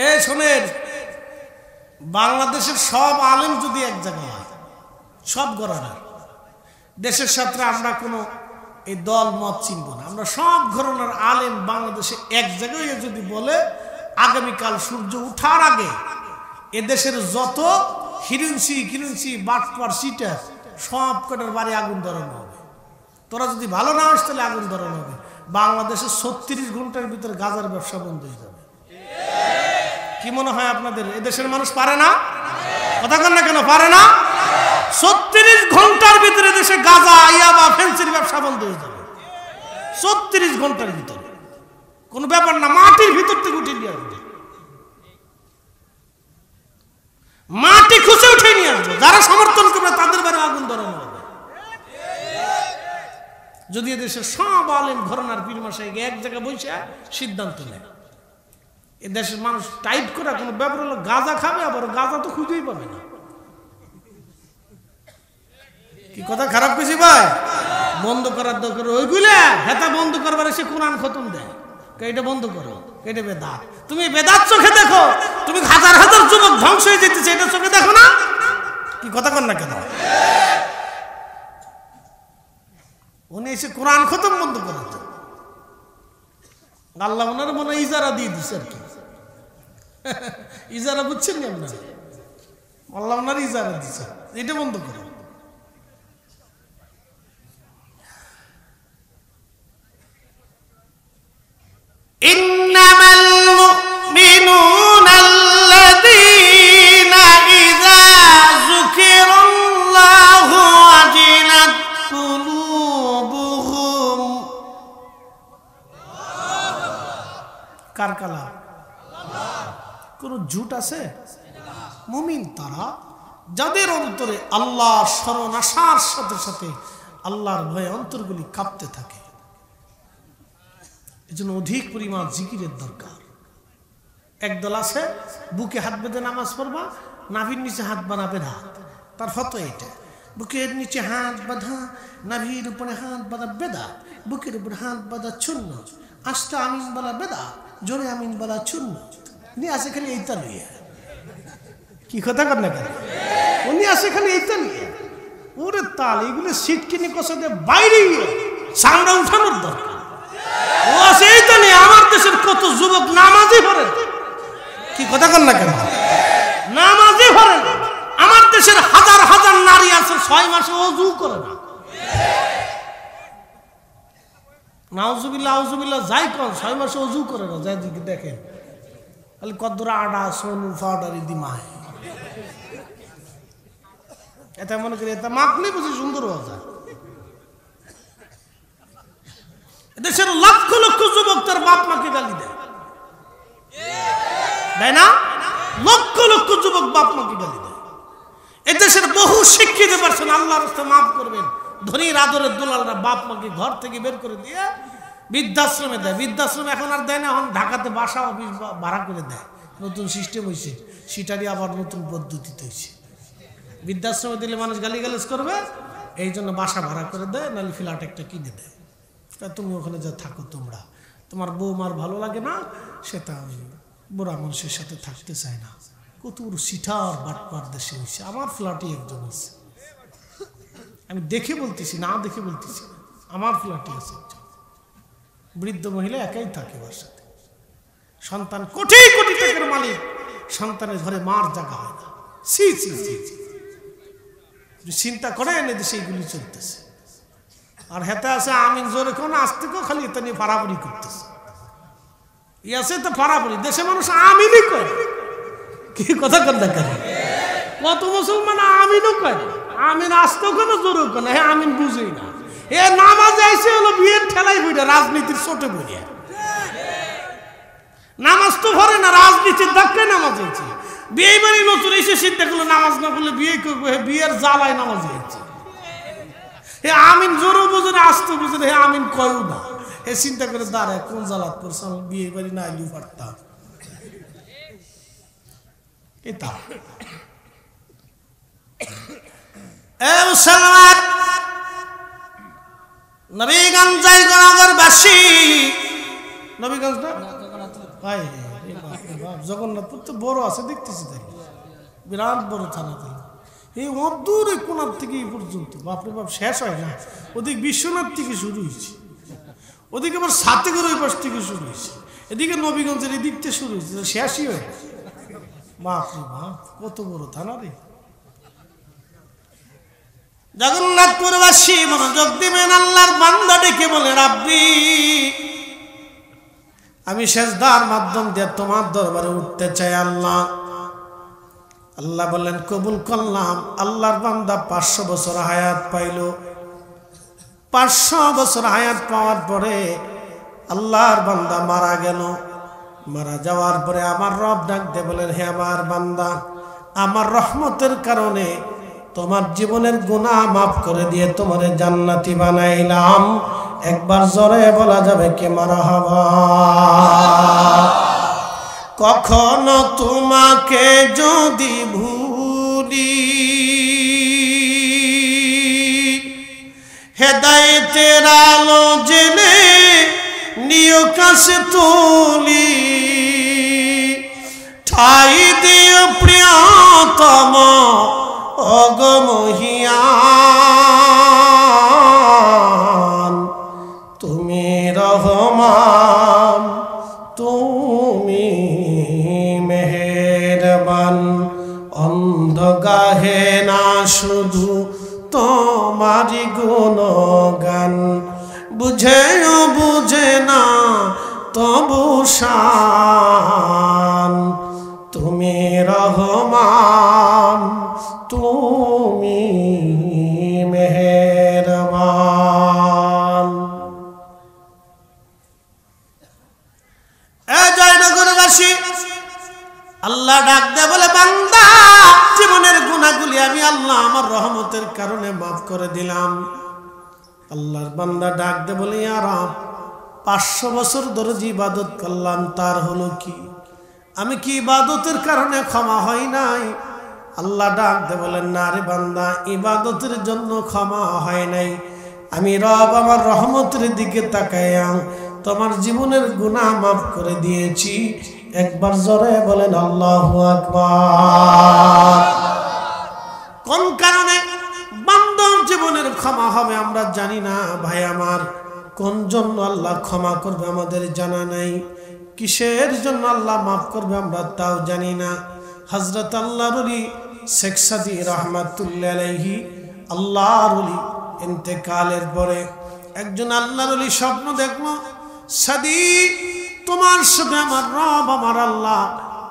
A: এ শোনেন, বাংলাদেশের সব আলেম যদি এক জায়গায় হয়, সব ঘরানার, দেশের সাথে আমরা কোনো এই দল মত চিনব না। আমরা সব ঘরানার আলেম বাংলাদেশে এক জায়গায় যদি বলে আগামীকাল সূর্য উঠার আগে এদেশের যত হিরুঞ্চি বাটপার সিটার সব কটার বাড়ি আগুন ধরানো হবে। তোরা যদি ভালো না হস তাহলে আগুন ধরানো হবে। বাংলাদেশে ৩৬ ঘন্টার ভিতরে গাঁজার ব্যবসা বন্ধ হয়ে যাবে। কি মনে হয় আপনাদের? এদেশের মানুষ পারে না? কথা কন না কেন? পারে না? ৩৬ ঘন্টার ভিতরে দেশে গাঁজা, ইয়াবা, ফেন্সির ব্যবসা বন্ধ হয়ে যাবে। ৩৬ ঘন্টার ভিতরে কোনো ব্যাপার না, মাটির ভিতর থেকে উঠে নিয়ে আসবে, মাটি খুঁজে উঠে নিয়ে আসবে। যারা সমর্থন করবে তাদের বাড়ি আগুন ধরানো হবে। যদি এদেশের সব আলেম ঘরানার পীর মশাই এক জায়গায় বসে সিদ্ধান্ত নেয়, এ দেশের মানুষ টাইট করা কোনো ব্যাপার হলো গাঁজা খাবে, আবার গাঁজা তো খুঁজেই পাবে না। কি কথা খারাপ কিছু ভাই? বন্ধ করার দরকার ওইগুলা হেতা বন্ধ করবার এসে কোরআন খতম দেয়, এটা বন্ধ করো, এটা বেদাত। তুমি বেদাত চোখে দেখো, তুমি হাজার হাজার যুবক ধ্বংস হয়ে যেতেছে, এটা চোখে দেখো না? কি কথা কর না কেন? উনি এসে কোরআন খতম বন্ধ করাতে, আল্লাহ ওনার মনে ইজারা দিয়ে দিচ্ছে আর কি। ইজারা বুঝছেন না আপনারা? আল্লাহ ওনার ইজারা দিচ্ছে, এটা বন্ধ করো। إنما المؤمنون الذين إذا ذكر الله وجلت قلوبهم। কার কালাম? কোন ঝুট আছে? মুমিন তারা যাদের অন্তরে আল্লাহ স্মরণ আসার সাথে সাথে আল্লাহর ভয়ে অন্তরগুলি কাঁপতে থাকে। এজন্য অধিক পরিমাণ জিকিরের দরকার। একদল আছে বুকে হাত বেঁধে নামাজ পড়বা, নাভির নিচে হাত বাঁধা বেদাত। তার ফটো এটা, বুকের নিচে হাত বাঁধা, নাভির উপরে হাত বাঁধা বেদাত, বুকের উপরে হাত বাঁধা শূন্য, আস্তে আমিন বলা বেদাত, জোরে আমিন বলা শূন্য। উনি আছে খালি এইটা নিয়ে। কি কথা কর না কেন? উনি আছে খালি এইটা নিয়ে। ওরে তাল এগুলো সিটকিনি কষা দিয়ে বাইরে সাংরা উঠানোর দরকার। ও আছে এই তো নেই, আমার দেশের কত যুবক নামাজই পড়ে, কি কথা কন না কেন, নামাজই পড়ে না। আমার দেশের হাজার হাজার নারী আছে 6 মাসে ওযু করে না। নাউজুবিল্লাহ আউজুবিল্লাহ যাই কর 6 মাসে ওযু করে না, যাই দিকে দেখেন খালি কদ্দুরা আডা সোনু পাউডারি দিমায়। এটা মনে করি এটা মাখলে বুঝি সুন্দর হওয়া যায়। দেশের লক্ষ লক্ষ যুবক তার বাপ মাকে গালি দেয়, তাই না? লক্ষ লক্ষ যুবক বাপ মাকে গালি দেয়। এদেশের বহু শিক্ষিত পারছেন, আল্লাহর রাস্তায় মাফ করবেন, ধনীর আদরের দুলালরা বাপ মাকে ঘর থেকে বের করে দিয়ে বৃদ্ধাশ্রমে দেয়। বৃদ্ধাশ্রমে এখন আর দেয় না, এখন ঢাকাতে বাসা অফিস ভাড়া করে দেয়। নতুন সিস্টেম হয়েছে, সেটারই আবার নতুন পদ্ধতিতে হয়েছে। বৃদ্ধাশ্রমে দিলে মানুষ গালিগালাজ করবে, এই জন্য বাসা ভাড়া করে দেয়, নাহলে ফ্ল্যাট একটা কিনে দেয়। তুমি ওখানে যা থাকো, তোমরা তোমার বৌমার ভালো লাগে না, সেটা বুড়া মানুষের সাথে থাকতে চায় না। কত বড় সিটার বাটপার দেশে হয়েছে। আমার ফ্ল্যাটে একজন আছে, আমি দেখে বলতেছি, না দেখে বলতেছি, আমার ফ্ল্যাটে আছে একজন বৃদ্ধ মহিলা, একাই থাকে বাসাতে। সন্তান কোটি কোটি টাকার মালিক, সন্তানের ঘরে মার জায়গা হয় না। সি সি সি চিন্তা করেন এদেশে এইগুলি চলতেছে। আর হেতে আছে আমিন জোরে কোন আসতেও খালি এটা নিয়ে ফাড়াফাড়ি করতেছে। ই আছে তো ফাড়াফাড়ি, দেশে মানুষ আমিনই করে, কি কথা কর দেখা কত মুসলমান আমিনও করে, আমিন আসতেও কেন জোরে কেন, হ্যাঁ আমিন বুঝেই না। এ নামাজ আইসে হলো বিয়ের ঠেলাই বইটা, রাজনীতির ছোটে বইয়া নামাজ তো ভরে না, রাজনীতির ধাক্কায় নামাজ হয়েছে। বিয়ে বাড়ি নতুন এসে চিন্তা করলো নামাজ না করলে বিয়ে করবো, বিয়ের জ্বালায় নামাজ হয়েছে। হে আমিন জোরও বুঝে না, আসতে বুঝে না, হে আমিন কয়ও না। হে চিন্তা করে দাঁড়ায় কোন জ্বালাত করছে, আমি বিয়ে বাড়ি না আইলেও পারতাম। এটা মুসলমান নবীগঞ্জ জয়গণগরবাসী, নবীগঞ্জ না জগন্নাথপুর তো বড় আছে দেখতেছি, তাই বিরাট বড় থানা। তাই এই অদূর এই কোনার থেকে এই পর্যন্ত বাপরে বাপ শেষ হয় না। ওদিকে বিশ্বনাথ থেকে শুরু হয়েছে, ওদিকে আবার সাতেগর ওই পাশ থেকে শুরু হয়েছে, এদিকে নবীগঞ্জের এই দিক থেকে শুরু হয়েছে, শেষই হয়। বাপরে বাপ কত বড় থানা রে। জগন্নাথপুরবাসী মনোযোগ দিবেন, আল্লাহর বান্দা ডেকে বলে রাব্বি আমি সেজদার মাধ্যম দিয়ে তোমার দরবারে উঠতে চাই আল্লাহ। আল্লাহ বললেন কবুল করলাম। আল্লাহর বান্দা 500 বছর হায়াত পাইল। 500 বছর হায়াত পাওয়ার পরে আল্লাহর বান্দা মারা গেল। মারা যাওয়ার পরে আমার রব ডাক দিয়ে বলেন হে আমার বান্দা, আমার রহমতের কারণে তোমার জীবনের গুনাহ মাফ করে দিয়ে তোমারে জান্নাতি বানাইলাম। একবার জোরে বলা যাবে কি মারহাবা। কখনো তোমাকে যদি ভুলি, হেদায়েতের আলো জেলে নিয় কাছে তুলি, ঠাই দিও প্রিয়তম অগমহিয়ান, তুমি রহমান তুমি মেহেরবান। অন্ধ গাহে না শুধু তোমারি গুণগান, বুঝেও বুঝে না তবু শান, তুমি রহমান তুমি মেহেরবান। জয়নগরবাসী আল্লাহ ডাক দেয় বলে বান্দা জীবনের গুনাহগুলি আমি আল্লাহ আমার রহমতের কারণে মাফ করে দিলাম। আল্লাহর বান্দা ডাক দেয় বলে ইয়া রব 500 বছর ধরে যে ইবাদত করলাম তার হলো কি? আমি কি ইবাদতের কারণে ক্ষমা হয় নাই? আল্লাহ ডাক দেয় বলেন না রে বান্দা, ইবাদতের জন্য ক্ষমা হয় নাই। আমি রব আমার রহমতের দিকে তাকায়া তোমার জীবনের গুনাহ মাফ করে দিয়েছি। একবার জোরে বলেন আল্লাহু আকবার। কোন কারণে? বান্দা ক্ষমা হবে আমরা জানি না ভাই আমার। কোন জন্য আল্লাহ ক্ষমা করবে আমাদের জানা নাই, কিসের জন্য আল্লাহ মাফ করবে আমরা তাও জানি না। হযরত আল্লাহর ওলি শেখ সাদী রাহমাতুল্লাহ আলাইহি, আল্লাহর ওলি ইন্তেকালের পরে একজন আল্লাহর ওলি স্বপ্ন দেখলো, সাদী তোমার সাথে আমার রব আমার আল্লাহ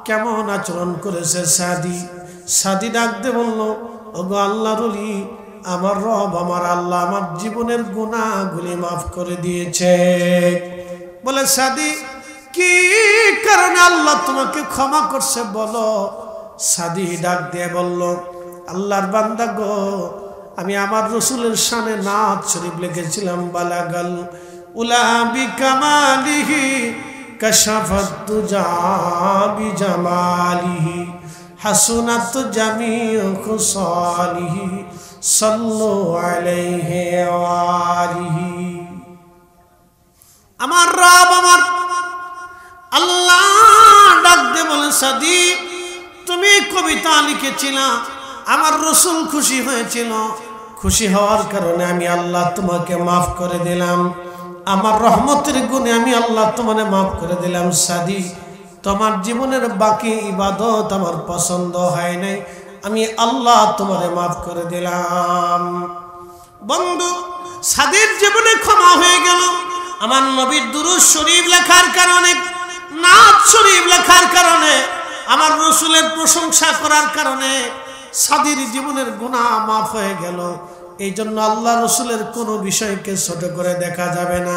A: কেমন আচরণ করেছে। সাদী ডাকতে বলল, ওগো আল্লাহর ওলি, আমার রব আমার আল্লাহ আমার জীবনের গুনাহগুলি মাফ করে দিয়েছে। বলে সাদী কি কারণে আল্লাহ তোমাকে ক্ষমা করছে বলো। সাদী ডাক দিয়ে বলল, আল্লাহর বান্দা গো, আমি আমার রসুলের শানে নাত শরীফ লিখেছিলাম, বালাগাল উলা বিকামালিহি কাশাফাত দুজা বিজামালিহি হাসুনাত জামিউ খুসালিহি সাল্লু আলাইহি ওয়া আলিহি। আমার রব আমার আল্লাহ ডাক দিয়ে বলে, সাদী তুমি কবিতা লিখেছিলা, আমার রসুল খুশি হয়েছিল, খুশি হওয়ার কারণে আমি আল্লাহ তোমাকে মাফ করে দিলাম, আমার রহমতের গুণে আমি আল্লাহ তোমাকে মাফ করে দিলাম। সাদী তোমার জীবনের বাকি ইবাদত আমার পছন্দ হয় নাই, আমি আল্লাহ তোমারে মাফ করে দিলাম। বন্ধু, সাদীর জীবনে ক্ষমা হয়ে গেল আমার নবীর দুরূদ শরীফ লেখার কারণে, নাত শরীফ লেখার কারণে, আমার রসুলের প্রশংসা করার কারণে সাদীর জীবনের গুনাহ মাফ হয়ে গেল। এই জন্য আল্লাহ রসুলের কোনো বিষয়কে ছোট করে দেখা যাবে না।